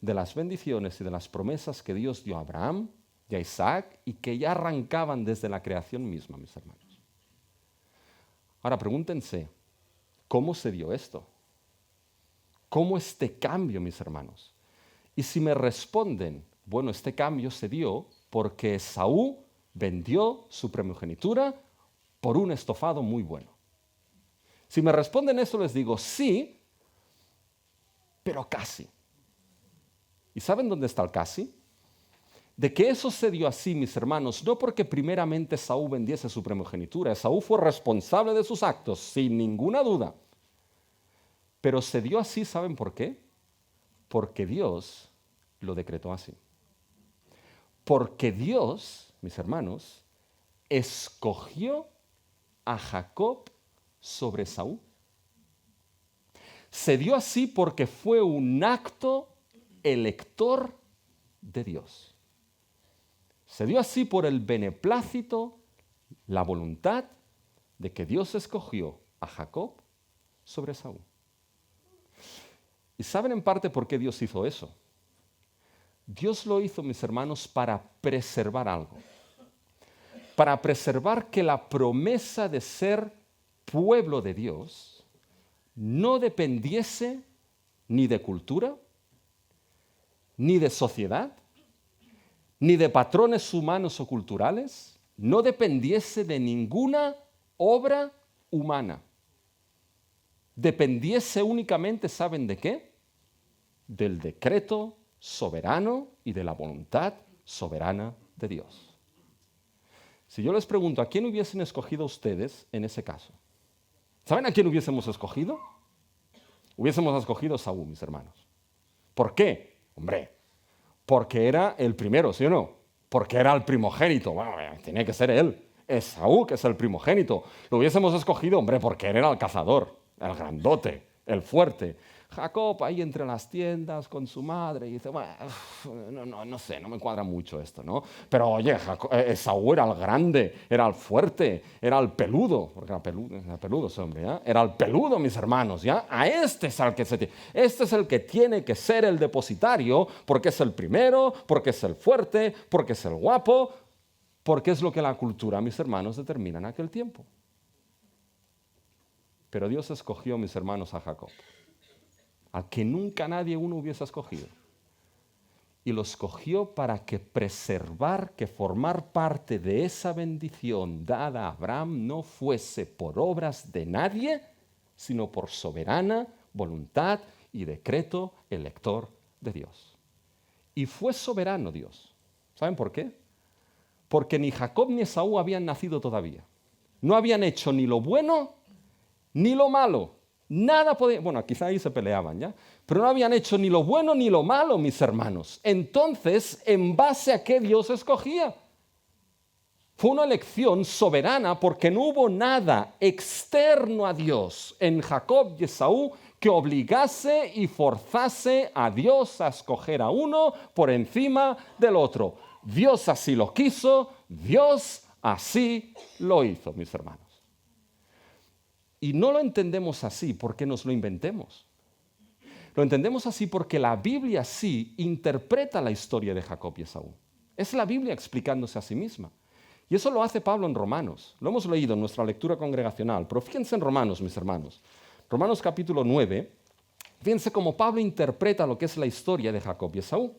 de las bendiciones y de las promesas que Dios dio a Abraham y a Isaac y que ya arrancaban desde la creación misma, mis hermanos. Ahora pregúntense, ¿cómo se dio esto? ¿Cómo este cambio, mis hermanos? Y si me responden, bueno, este cambio se dio porque Esaú vendió su primogenitura por un estofado muy bueno. Si me responden eso, les digo, sí, pero casi. ¿Y saben dónde está el casi? De que eso se dio así, mis hermanos, no porque primeramente Esaú vendiese su primogenitura. Esaú fue responsable de sus actos, sin ninguna duda. Pero se dio así, ¿saben por qué? Porque Dios lo decretó así. Porque Dios, mis hermanos, escogió a Jacob sobre Esaú. Se dio así porque fue un acto elector de Dios. Se dio así por el beneplácito, la voluntad de que Dios escogió a Jacob sobre Esaú. ¿Y saben en parte por qué Dios hizo eso? Dios lo hizo, mis hermanos, para preservar algo. Para preservar que la promesa de ser pueblo de Dios no dependiese ni de cultura, ni de sociedad, ni de patrones humanos o culturales, no dependiese de ninguna obra humana. Dependiese únicamente, ¿saben de qué? Del decreto soberano y de la voluntad soberana de Dios. Si yo les pregunto, ¿a quién hubiesen escogido ustedes en ese caso? ¿Saben a quién hubiésemos escogido? Hubiésemos escogido a Saúl, mis hermanos. ¿Por qué? Hombre, porque era el primero, ¿sí o no? Porque era el primogénito. Bueno, tenía que ser él. Esaú, que es el primogénito. Lo hubiésemos escogido, hombre, porque él era el cazador, el grandote, el fuerte. Jacob ahí entre las tiendas con su madre y dice, bueno, no sé, no me cuadra mucho esto, ¿no? Pero oye, Esaú era el grande, era el fuerte, era el peludo, porque era peludo ese hombre, ¿ya? Era el peludo, mis hermanos, ¿ya? A este es al que este es el que tiene que ser el depositario, porque es el primero, porque es el fuerte, porque es el guapo, porque es lo que la cultura, mis hermanos, determina en aquel tiempo. Pero Dios escogió, mis hermanos, a Jacob, al que nunca nadie uno hubiese escogido. Y lo escogió para que preservar, que formar parte de esa bendición dada a Abraham no fuese por obras de nadie, sino por soberana voluntad y decreto elector de Dios. Y fue soberano Dios. ¿Saben por qué? Porque ni Jacob ni Esaú habían nacido todavía. No habían hecho ni lo bueno ni lo malo. Nada podía, bueno, quizá ahí se peleaban, ¿ya? Pero no habían hecho ni lo bueno ni lo malo, mis hermanos. Entonces, ¿en base a qué Dios escogía? Fue una elección soberana porque no hubo nada externo a Dios en Jacob y Esaú que obligase y forzase a Dios a escoger a uno por encima del otro. Dios así lo quiso, Dios así lo hizo, mis hermanos. Y no lo entendemos así porque nos lo inventemos. Lo entendemos así porque la Biblia sí interpreta la historia de Jacob y Esaú. Es la Biblia explicándose a sí misma. Y eso lo hace Pablo en Romanos. Lo hemos leído en nuestra lectura congregacional. Pero fíjense en Romanos, mis hermanos. Romanos capítulo 9. Fíjense cómo Pablo interpreta lo que es la historia de Jacob y Esaú.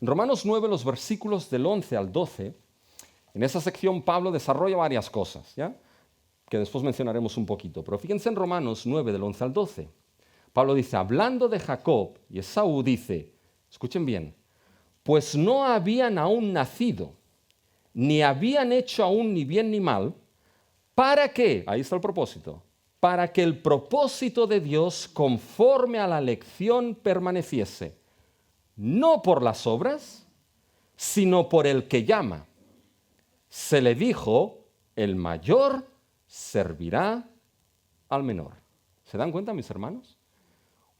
En Romanos 9, los versículos del 11 al 12, en esa sección Pablo desarrolla varias cosas, ¿ya? Que después mencionaremos un poquito. Pero fíjense en Romanos 9, del 11 al 12. Pablo dice, hablando de Jacob y Esaú, dice, escuchen bien, pues no habían aún nacido, ni habían hecho aún ni bien ni mal, ¿para qué? Ahí está el propósito. Para que el propósito de Dios conforme a la elección permaneciese, no por las obras, sino por el que llama. Se le dijo, el mayor servirá al menor. ¿Se dan cuenta, mis hermanos?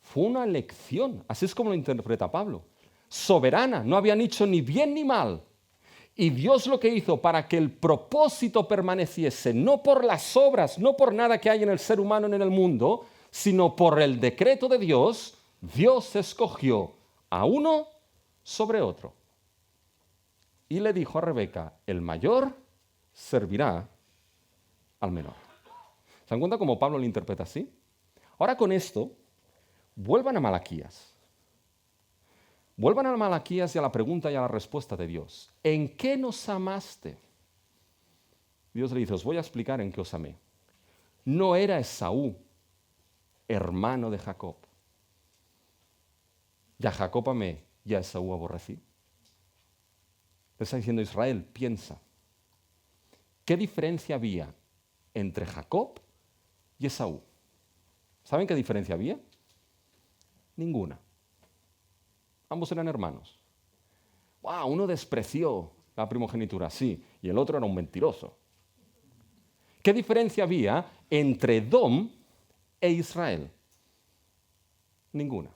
Fue una elección, así es como lo interpreta Pablo. Soberana, no habían hecho ni bien ni mal. Y Dios lo que hizo para que el propósito permaneciese, no por las obras, no por nada que hay en el ser humano en el mundo, sino por el decreto de Dios, Dios escogió a uno sobre otro. Y le dijo a Rebeca, el mayor servirá al menor. ¿Se dan cuenta cómo Pablo lo interpreta así? Ahora con esto, vuelvan a Malaquías. Vuelvan a Malaquías y a la pregunta y a la respuesta de Dios. ¿En qué nos amaste? Dios le dice, os voy a explicar en qué os amé. No era Esaú, hermano de Jacob. Y a Jacob amé y a Esaú aborrecí. Le está diciendo Israel, piensa. ¿Qué diferencia había entre Jacob y Esaú? ¿Saben qué diferencia había? Ninguna. Ambos eran hermanos. ¡Wow! Uno despreció la primogenitura, sí, y el otro era un mentiroso. ¿Qué diferencia había entre Edom e Israel? Ninguna.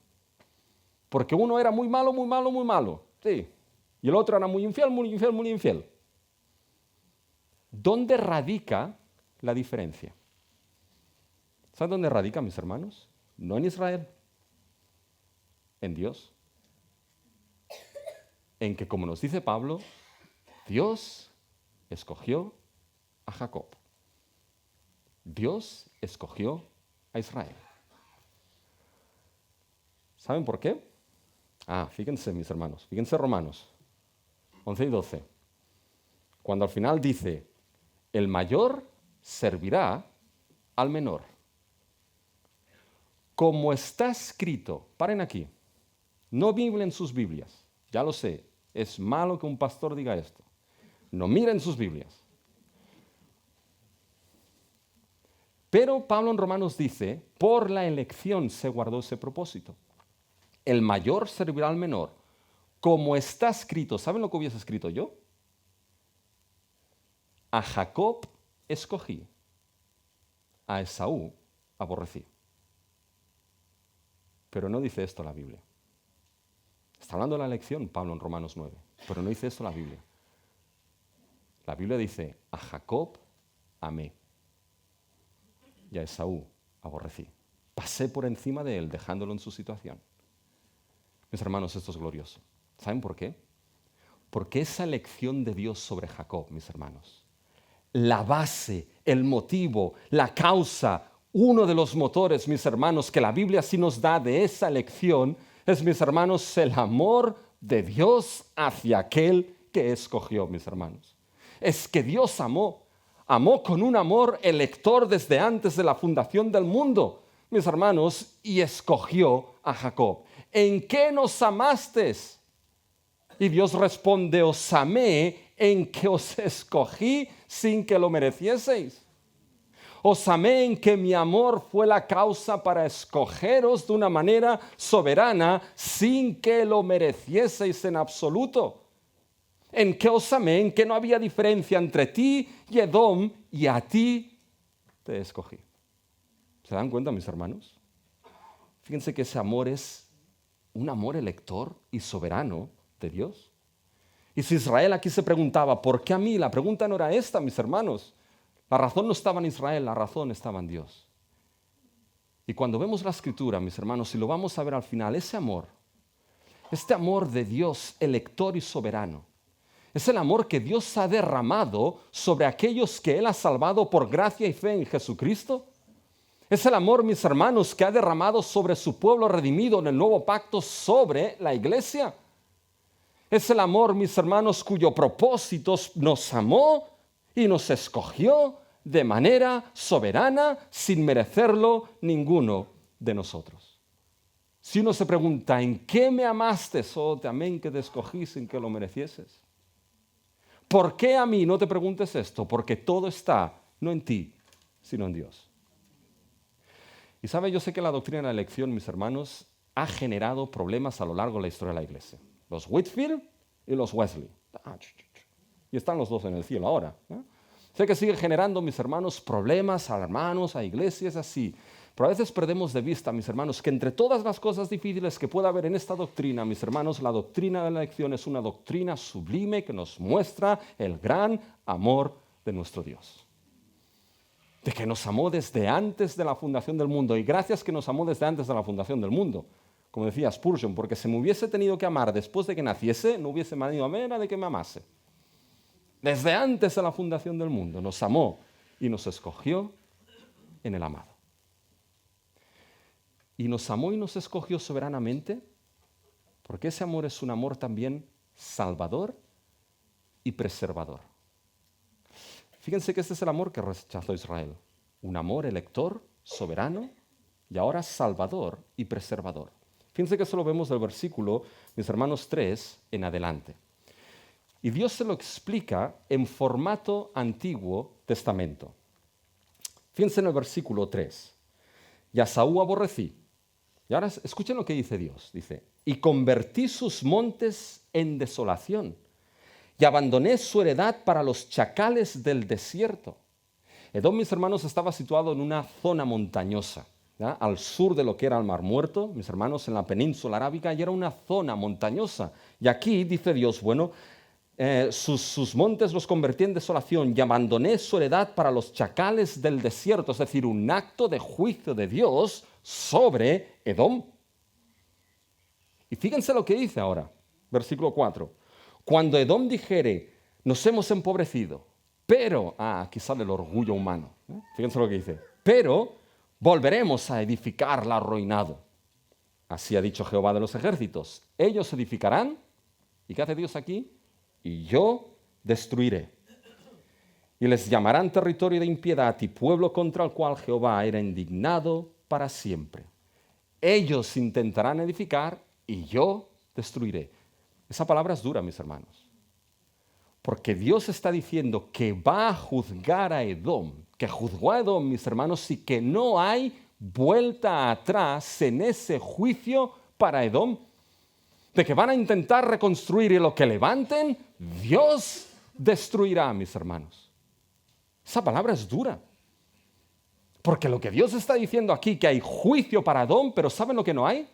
Porque uno era muy malo, muy malo, muy malo, sí, y el otro era muy infiel, muy infiel, muy infiel. ¿Dónde radica la diferencia? ¿Saben dónde radica, mis hermanos? No en Israel, en Dios. En que, como nos dice Pablo, Dios escogió a Jacob. Dios escogió a Israel. ¿Saben por qué? Fíjense, mis hermanos, fíjense Romanos 11 y 12. Cuando al final dice, el mayor servirá al menor. Como está escrito, paren aquí, no miren sus Biblias, ya lo sé, es malo que un pastor diga esto. No miren sus Biblias. Pero Pablo en Romanos dice, por la elección se guardó ese propósito. El mayor servirá al menor. Como está escrito, ¿saben lo que hubiese escrito yo? A Jacob escogí, a Esaú aborrecí. Pero no dice esto la Biblia. Está hablando de la elección, Pablo, en Romanos 9, pero no dice esto la Biblia. La Biblia dice, a Jacob amé y a Esaú aborrecí. Pasé por encima de él, dejándolo en su situación. Mis hermanos, esto es glorioso. ¿Saben por qué? Porque esa elección de Dios sobre Jacob, mis hermanos, la base, el motivo, la causa, uno de los motores, mis hermanos, que la Biblia sí nos da de esa elección, es, mis hermanos, el amor de Dios hacia aquel que escogió, mis hermanos. Es que Dios amó con un amor elector desde antes de la fundación del mundo, mis hermanos, y escogió a Jacob. ¿En qué nos amasteis? Y Dios responde, os amé en que os escogí sin que lo merecieseis. Os amé en que mi amor fue la causa para escogeros de una manera soberana sin que lo merecieseis en absoluto. En que os amé, en que no había diferencia entre ti y Edom, y a ti te escogí. ¿Se dan cuenta, mis hermanos? Fíjense que ese amor es un amor elector y soberano de Dios. Y si Israel aquí se preguntaba, ¿por qué a mí? La pregunta no era esta, mis hermanos. La razón no estaba en Israel, la razón estaba en Dios. Y cuando vemos la Escritura, mis hermanos, y lo vamos a ver al final, ese amor, este amor de Dios elector y soberano, es el amor que Dios ha derramado sobre aquellos que Él ha salvado por gracia y fe en Jesucristo. Es el amor, mis hermanos, que ha derramado sobre su pueblo redimido en el nuevo pacto sobre la iglesia. Es el amor, mis hermanos, cuyo propósito nos amó y nos escogió de manera soberana, sin merecerlo ninguno de nosotros. Si uno se pregunta, ¿en qué me amaste? Oh, te amé en que te escogí sin que lo merecieses. ¿Por qué a mí? No te preguntes esto, porque todo está no en ti, sino en Dios. Y sabe, yo sé que la doctrina de la elección, mis hermanos, ha generado problemas a lo largo de la historia de la iglesia. Los Whitfield y los Wesley. Y están los dos en el cielo ahora. Sé que sigue generando, mis hermanos, problemas a hermanos, a iglesias, así. Pero a veces perdemos de vista, mis hermanos, que entre todas las cosas difíciles que pueda haber en esta doctrina, mis hermanos, la doctrina de la elección es una doctrina sublime que nos muestra el gran amor de nuestro Dios. De que nos amó desde antes de la fundación del mundo. Y gracias que nos amó desde antes de la fundación del mundo. Como decía Spurgeon, porque si me hubiese tenido que amar después de que naciese, no hubiese venido a manera de que me amase. Desde antes de la fundación del mundo nos amó y nos escogió en el amado. Y nos amó y nos escogió soberanamente porque ese amor es un amor también salvador y preservador. Fíjense que este es el amor que rechazó Israel. Un amor elector, soberano y ahora salvador y preservador. Fíjense que eso lo vemos del versículo, mis hermanos, 3 en adelante. Y Dios se lo explica en formato Antiguo Testamento. Fíjense en el versículo 3. Y a Saúl aborrecí. Y ahora escuchen lo que dice Dios. Dice, y convertí sus montes en desolación y abandoné su heredad para los chacales del desierto. Edom, mis hermanos, estaba situado en una zona montañosa, ¿ya? Al sur de lo que era el Mar Muerto, mis hermanos, en la península arábiga, y era una zona montañosa. Y aquí dice Dios, bueno, sus montes los convertí en desolación y abandoné su heredad para los chacales del desierto, es decir, un acto de juicio de Dios sobre Edom. Y fíjense lo que dice ahora, versículo 4. Cuando Edom dijere, nos hemos empobrecido, pero, aquí sale el orgullo humano, fíjense lo que dice, pero volveremos a edificar la arruinado. Así ha dicho Jehová de los ejércitos, ellos edificarán, ¿y qué hace Dios aquí? Y yo destruiré. Y les llamarán territorio de impiedad y pueblo contra el cual Jehová era indignado para siempre. Ellos intentarán edificar y yo destruiré. Esa palabra es dura, mis hermanos. Porque Dios está diciendo que va a juzgar a Edom, que juzgó a Edom, mis hermanos, y que no hay vuelta atrás en ese juicio para Edom. De que van a intentar reconstruir y lo que levanten, Dios destruirá, mis hermanos. Esa palabra es dura. Porque lo que Dios está diciendo aquí, que hay juicio para Edom, pero ¿saben lo que no hay?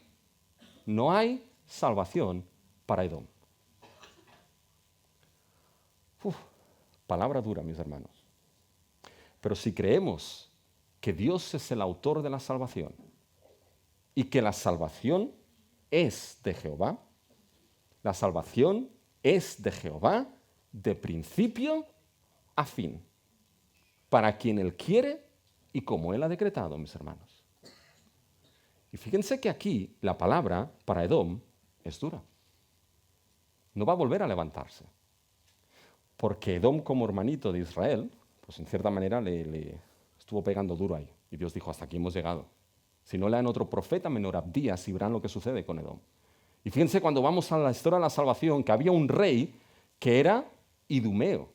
no hay salvación para Edom. Palabra dura, mis hermanos. Pero si creemos que Dios es el autor de la salvación y que la salvación es de Jehová, la salvación es de Jehová de principio a fin, para quien Él quiere y como Él ha decretado, mis hermanos. Y fíjense que aquí la palabra para Edom es dura. No va a volver a levantarse. Porque Edom, como hermanito de Israel, pues en cierta manera le estuvo pegando duro ahí. Y Dios dijo, hasta aquí hemos llegado. Si no le dan otro profeta menor Abdías, y verán lo que sucede con Edom. Y fíjense cuando vamos a la historia de la salvación, que había un rey que era Idumeo,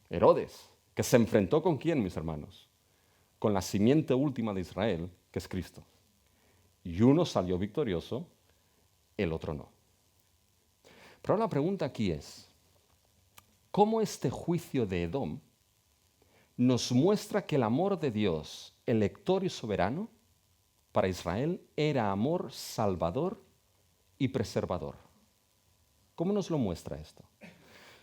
Herodes, que se enfrentó ¿con quién, mis hermanos? Con la simiente última de Israel, que es Cristo. Y uno salió victorioso, el otro no. Pero la pregunta aquí es, ¿cómo este juicio de Edom nos muestra que el amor de Dios, elector y soberano, para Israel era amor salvador y preservador? ¿Cómo nos lo muestra esto?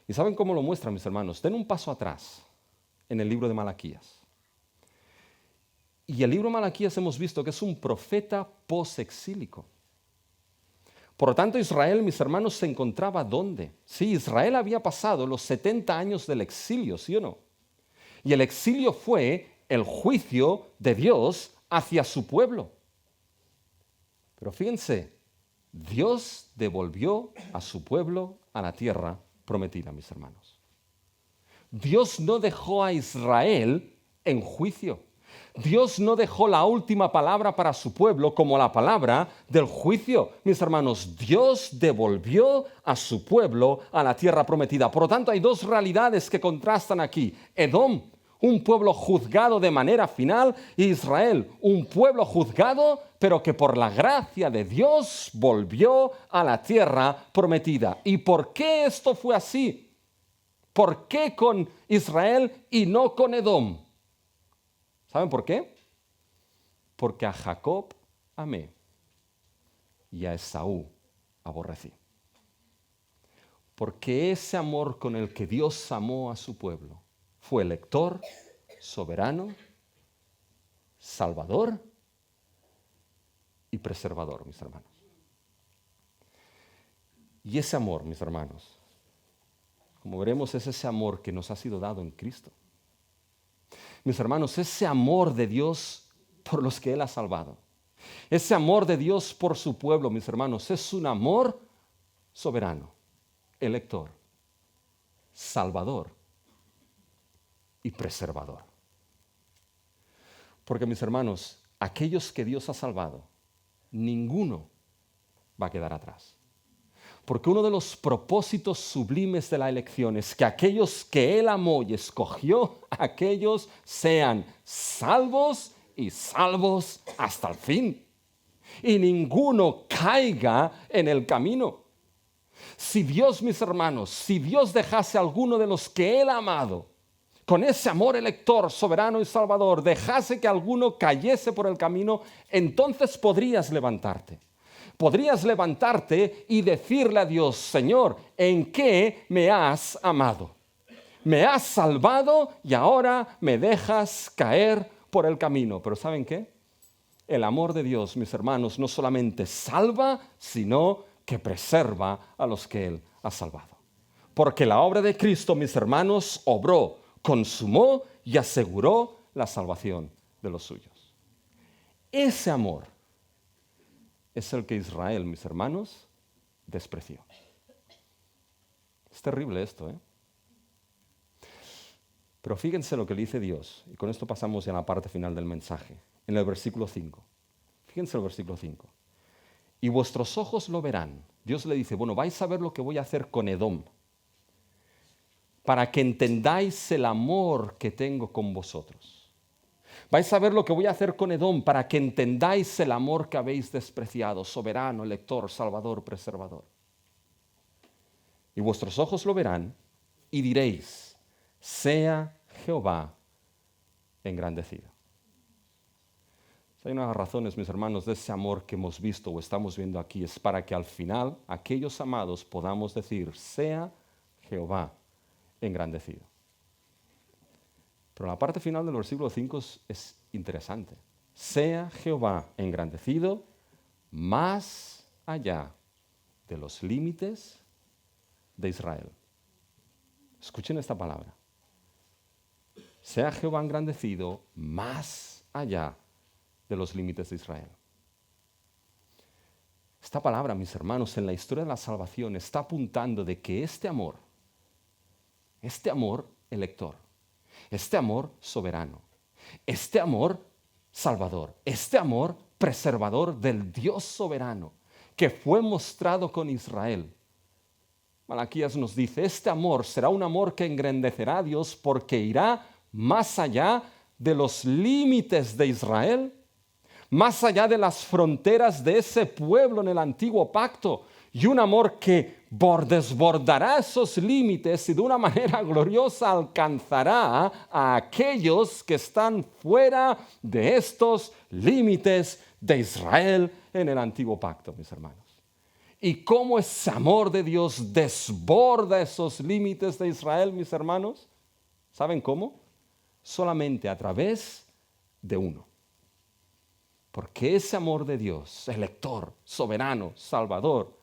¿Y saben cómo lo muestra, mis hermanos? Den un paso atrás en el libro de Malaquías. Y el libro de Malaquías hemos visto que es un profeta posexílico. Por lo tanto, Israel, mis hermanos, se encontraba ¿dónde? Sí, Israel había pasado los 70 años del exilio, ¿sí o no? Y el exilio fue el juicio de Dios hacia su pueblo. Pero fíjense, Dios devolvió a su pueblo a la tierra prometida, mis hermanos. Dios no dejó a Israel en juicio. Dios no dejó la última palabra para su pueblo como la palabra del juicio. Mis hermanos, Dios devolvió a su pueblo a la tierra prometida. Por lo tanto, hay dos realidades que contrastan aquí. Edom, un pueblo juzgado de manera final, y Israel, un pueblo juzgado, pero que por la gracia de Dios volvió a la tierra prometida. ¿Y por qué esto fue así? ¿Por qué con Israel y no con Edom? ¿Saben por qué? Porque a Jacob amé y a Esaú aborrecí. Porque ese amor con el que Dios amó a su pueblo fue elector, soberano, salvador y preservador, mis hermanos. Y ese amor, mis hermanos, como veremos, es ese amor que nos ha sido dado en Cristo. Mis hermanos, ese amor de Dios por los que Él ha salvado, ese amor de Dios por su pueblo, mis hermanos, es un amor soberano, elector, salvador y preservador. Porque, mis hermanos, aquellos que Dios ha salvado, ninguno va a quedar atrás. Porque uno de los propósitos sublimes de la elección es que aquellos que Él amó y escogió, aquellos sean salvos y salvos hasta el fin. Y ninguno caiga en el camino. Si Dios, mis hermanos, si Dios dejase a alguno de los que Él ha amado, con ese amor elector, soberano y salvador, dejase que alguno cayese por el camino, entonces podrías levantarte. Podrías levantarte y decirle a Dios, Señor, ¿en qué me has amado? Me has salvado y ahora me dejas caer por el camino. Pero ¿saben qué? El amor de Dios, mis hermanos, no solamente salva, sino que preserva a los que Él ha salvado. Porque la obra de Cristo, mis hermanos, obró, consumó y aseguró la salvación de los suyos. Ese amor es el que Israel, mis hermanos, despreció. Es terrible esto, ¿eh? Pero fíjense lo que le dice Dios, y con esto pasamos ya a la parte final del mensaje, en el versículo 5. Fíjense el versículo 5. Y vuestros ojos lo verán. Dios le dice, bueno, vais a ver lo que voy a hacer con Edom, para que entendáis el amor que tengo con vosotros. Vais a ver lo que voy a hacer con Edom para que entendáis el amor que habéis despreciado, soberano, elector, salvador, preservador. Y vuestros ojos lo verán y diréis, sea Jehová engrandecido. Hay unas razones, mis hermanos, de ese amor que hemos visto o estamos viendo aquí. Es para que al final, aquellos amados podamos decir, sea Jehová engrandecido. Pero la parte final del versículo 5 es interesante. Sea Jehová engrandecido más allá de los límites de Israel. Escuchen esta palabra. Sea Jehová engrandecido más allá de los límites de Israel. Esta palabra, mis hermanos, en la historia de la salvación está apuntando de que este amor elector, este amor soberano, este amor salvador, este amor preservador del Dios soberano que fue mostrado con Israel. Malaquías nos dice, este amor será un amor que engrandecerá a Dios porque irá más allá de los límites de Israel, más allá de las fronteras de ese pueblo en el antiguo pacto, y un amor que desbordará esos límites y de una manera gloriosa alcanzará a aquellos que están fuera de estos límites de Israel en el antiguo pacto, mis hermanos. Y cómo ese amor de Dios desborda esos límites de Israel, mis hermanos. ¿Saben cómo? Solamente a través de uno. Porque ese amor de Dios, elector, soberano, salvador,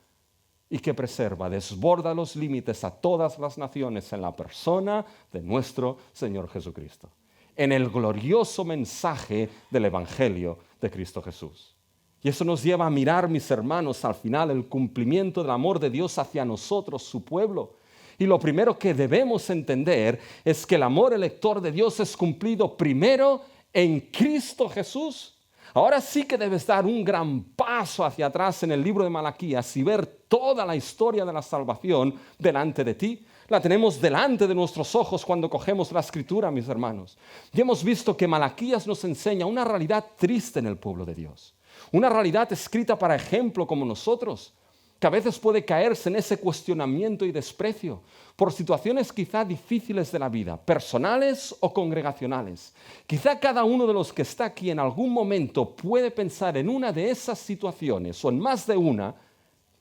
y que preserva, desborda los límites a todas las naciones en la persona de nuestro Señor Jesucristo. En el glorioso mensaje del Evangelio de Cristo Jesús. Y eso nos lleva a mirar, mis hermanos, al final el cumplimiento del amor de Dios hacia nosotros, su pueblo. Y lo primero que debemos entender es que el amor elector de Dios es cumplido primero en Cristo Jesús. Ahora sí que debes dar un gran paso hacia atrás en el libro de Malaquías y ver toda la historia de la salvación delante de ti. La tenemos delante de nuestros ojos cuando cogemos la escritura, mis hermanos. Y hemos visto que Malaquías nos enseña una realidad triste en el pueblo de Dios. Una realidad escrita para ejemplo como nosotros, que a veces puede caerse en ese cuestionamiento y desprecio por situaciones quizá difíciles de la vida, personales o congregacionales. Quizá cada uno de los que está aquí en algún momento puede pensar en una de esas situaciones o en más de una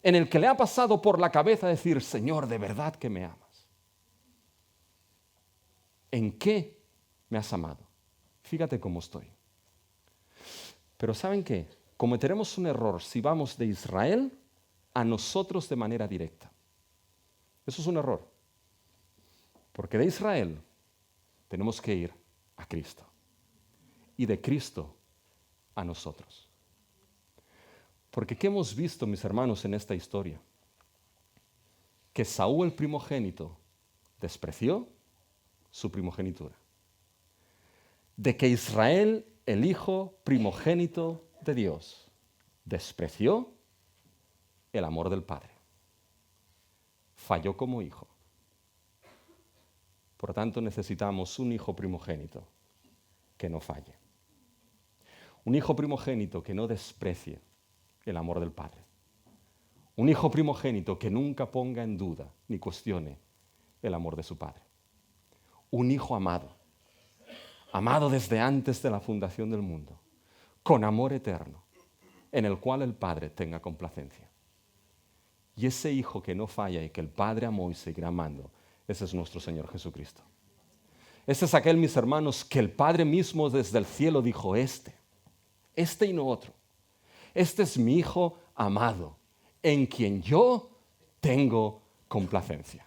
en el que le ha pasado por la cabeza decir, Señor, ¿de verdad que me amas? ¿En qué me has amado? Fíjate cómo estoy. Pero ¿saben qué? Cometeremos un error si vamos de Israel a nosotros de manera directa. Eso es un error. Porque de Israel tenemos que ir a Cristo. Y de Cristo a nosotros. Porque ¿qué hemos visto, mis hermanos, en esta historia? Que Saúl, el primogénito, despreció su primogenitura. De que Israel, el hijo primogénito de Dios, despreció el amor del Padre. Falló como hijo. Por tanto, necesitamos un hijo primogénito que no falle. Un hijo primogénito que no desprecie el amor del Padre. Un hijo primogénito que nunca ponga en duda ni cuestione el amor de su Padre. Un hijo amado, amado desde antes de la fundación del mundo, con amor eterno, en el cual el Padre tenga complacencia. Y ese hijo que no falla y que el Padre amó y seguirá amando, ese es nuestro Señor Jesucristo. Ese es aquel, mis hermanos, que el Padre mismo desde el cielo dijo, este y no otro. Este es mi Hijo amado, en quien yo tengo complacencia.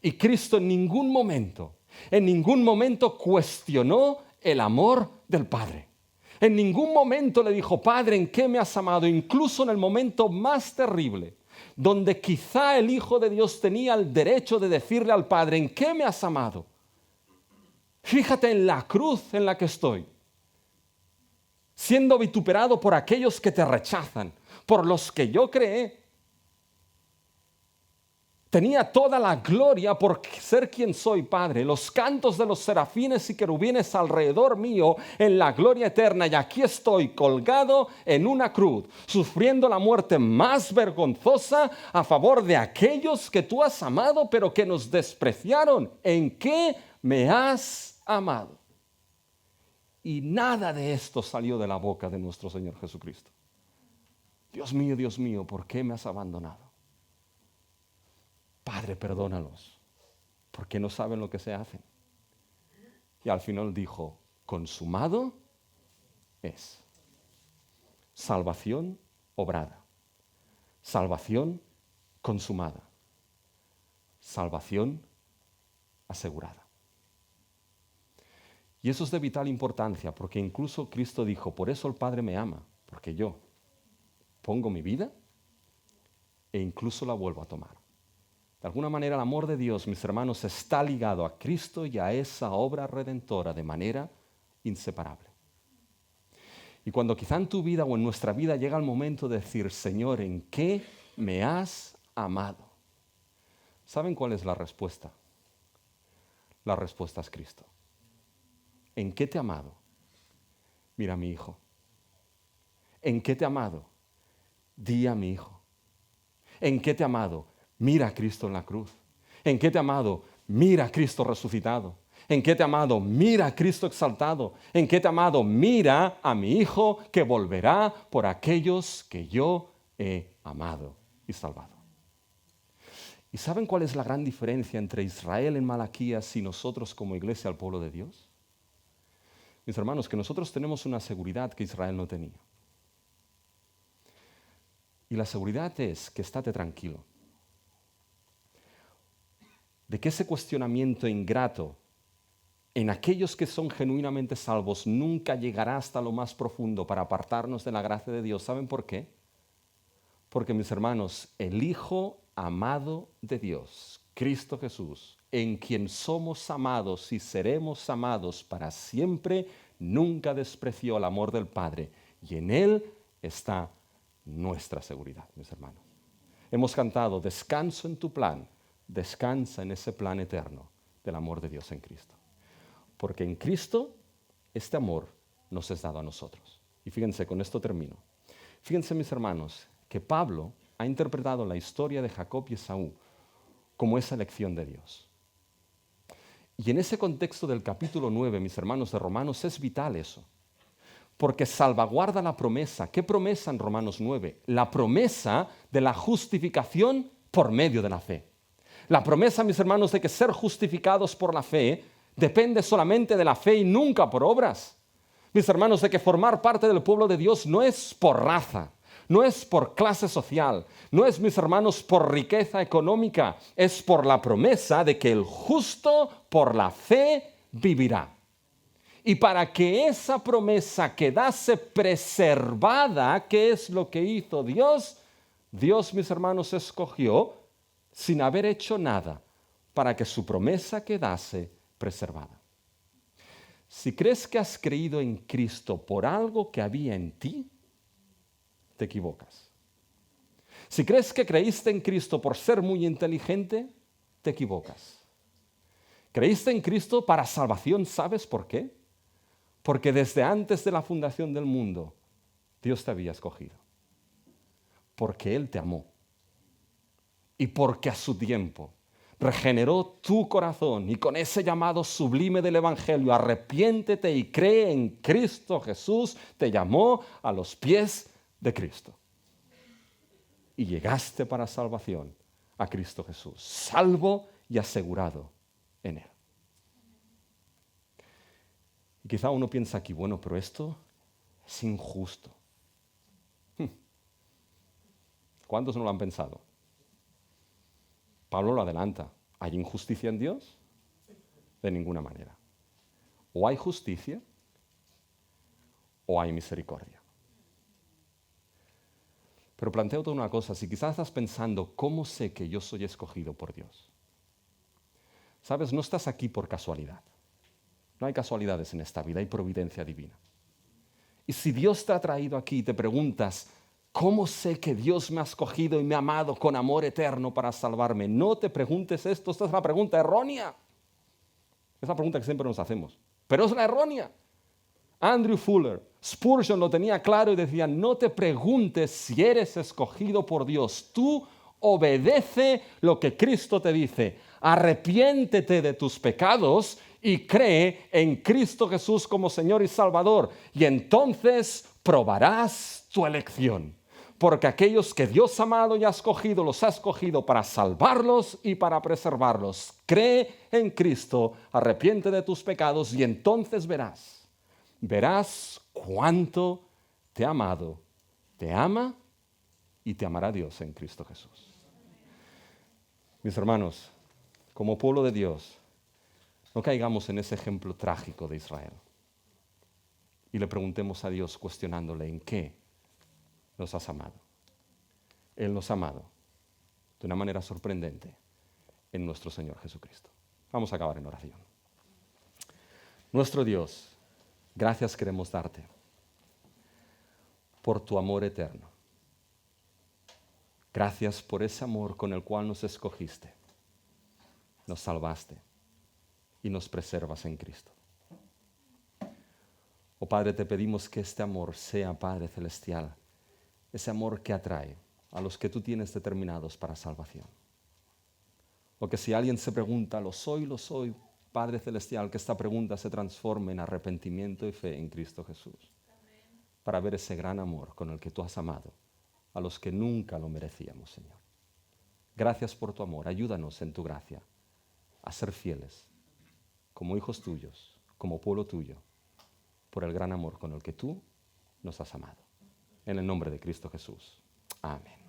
Y Cristo en ningún momento cuestionó el amor del Padre. En ningún momento le dijo, Padre, ¿en qué me has amado? Incluso en el momento más terrible, donde quizá el Hijo de Dios tenía el derecho de decirle al Padre, ¿en qué me has amado? Fíjate en la cruz en la que estoy, siendo vituperado por aquellos que te rechazan, por los que yo creé. Tenía toda la gloria por ser quien soy, Padre. Los cantos de los serafines y querubines alrededor mío en la gloria eterna. Y aquí estoy colgado en una cruz, sufriendo la muerte más vergonzosa a favor de aquellos que tú has amado, pero que nos despreciaron. ¿En qué me has amado? Y nada de esto salió de la boca de nuestro Señor Jesucristo. Dios mío, ¿por qué me has abandonado? Padre, perdónalos, porque no saben lo que se hacen. Y al final dijo, consumado es. Salvación obrada. Salvación consumada. Salvación asegurada. Y eso es de vital importancia, porque incluso Cristo dijo, por eso el Padre me ama, porque yo pongo mi vida e incluso la vuelvo a tomar. De alguna manera el amor de Dios, mis hermanos, está ligado a Cristo y a esa obra redentora de manera inseparable. Y cuando quizá en tu vida o en nuestra vida llega el momento de decir, Señor, ¿en qué me has amado? ¿Saben cuál es la respuesta? La respuesta es Cristo. ¿En qué te he amado? Mira a mi hijo. ¿En qué te he amado? Di a mi hijo. ¿En qué te he amado? Mira a Cristo en la cruz. ¿En qué te he amado? Mira a Cristo resucitado. ¿En qué te he amado? Mira a Cristo exaltado. ¿En qué te he amado? Mira a mi hijo que volverá por aquellos que yo he amado y salvado. ¿Y saben cuál es la gran diferencia entre Israel en Malaquías y nosotros como iglesia al pueblo de Dios? Mis hermanos, que nosotros tenemos una seguridad que Israel no tenía. Y la seguridad es que estate tranquilo. De que ese cuestionamiento ingrato en aquellos que son genuinamente salvos nunca llegará hasta lo más profundo para apartarnos de la gracia de Dios. ¿Saben por qué? Porque, mis hermanos, el Hijo amado de Dios, Cristo Jesús, en quien somos amados y seremos amados para siempre, nunca despreció el amor del Padre. Y en Él está nuestra seguridad, mis hermanos. Hemos cantado, descanso en tu plan, descansa en ese plan eterno del amor de Dios en Cristo. Porque en Cristo este amor nos es dado a nosotros. Y fíjense, con esto termino. Fíjense, mis hermanos, que Pablo ha interpretado la historia de Jacob y Esaú como esa elección de Dios. Y en ese contexto del capítulo 9, mis hermanos de Romanos, es vital eso. Porque salvaguarda la promesa. ¿Qué promesa en Romanos 9? La promesa de la justificación por medio de la fe. La promesa, mis hermanos, de que ser justificados por la fe depende solamente de la fe y nunca por obras. Mis hermanos, de que formar parte del pueblo de Dios no es por raza, no es por clase social, no es, mis hermanos, por riqueza económica, es por la promesa de que el justo por la fe vivirá. Y para que esa promesa quedase preservada, ¿qué es lo que hizo Dios? Dios, mis hermanos, escogió, sin haber hecho nada, para que su promesa quedase preservada. Si crees que has creído en Cristo por algo que había en ti, te equivocas. Si crees que creíste en Cristo por ser muy inteligente, te equivocas. Creíste en Cristo para salvación, ¿sabes por qué? Porque desde antes de la fundación del mundo, Dios te había escogido. Porque Él te amó. Y porque a su tiempo regeneró tu corazón y con ese llamado sublime del Evangelio, arrepiéntete y cree en Cristo Jesús, te llamó a los pies de Cristo. Y llegaste para salvación a Cristo Jesús, salvo y asegurado en Él. Y quizá uno piensa aquí, bueno, pero esto es injusto. ¿Cuántos no lo han pensado? Pablo lo adelanta. ¿Hay injusticia en Dios? De ninguna manera. O hay justicia o hay misericordia. Pero planteo toda una cosa. Si quizás estás pensando, ¿cómo sé que yo soy escogido por Dios? Sabes, no estás aquí por casualidad. No hay casualidades en esta vida, hay providencia divina. Y si Dios te ha traído aquí y te preguntas, ¿cómo sé que Dios me ha escogido y me ha amado con amor eterno para salvarme? No te preguntes esto, esta es una pregunta errónea. Es la pregunta que siempre nos hacemos, pero es la errónea. Andrew Fuller, Spurgeon lo tenía claro y decía, no te preguntes si eres escogido por Dios, tú obedece lo que Cristo te dice, arrepiéntete de tus pecados y cree en Cristo Jesús como Señor y Salvador. Y entonces probarás tu elección. Porque aquellos que Dios ha amado y ha escogido, los ha escogido para salvarlos y para preservarlos. Cree en Cristo, arrepiente de tus pecados y entonces verás cuánto te ha amado, te ama y te amará Dios en Cristo Jesús. Mis hermanos, como pueblo de Dios, no caigamos en ese ejemplo trágico de Israel y le preguntemos a Dios cuestionándole en qué nos has amado. Él nos ha amado de una manera sorprendente en nuestro Señor Jesucristo. Vamos a acabar en oración. Nuestro Dios, gracias queremos darte por tu amor eterno. Gracias por ese amor con el cual nos escogiste, nos salvaste y nos preservas en Cristo. Oh Padre, te pedimos que este amor sea, Padre Celestial, ese amor que atrae a los que tú tienes determinados para salvación. O que si alguien se pregunta, lo soy, Padre Celestial, que esta pregunta se transforme en arrepentimiento y fe en Cristo Jesús. Amén. Para ver ese gran amor con el que tú has amado a los que nunca lo merecíamos, Señor. Gracias por tu amor. Ayúdanos en tu gracia a ser fieles como hijos tuyos, como pueblo tuyo, por el gran amor con el que tú nos has amado. En el nombre de Cristo Jesús. Amén.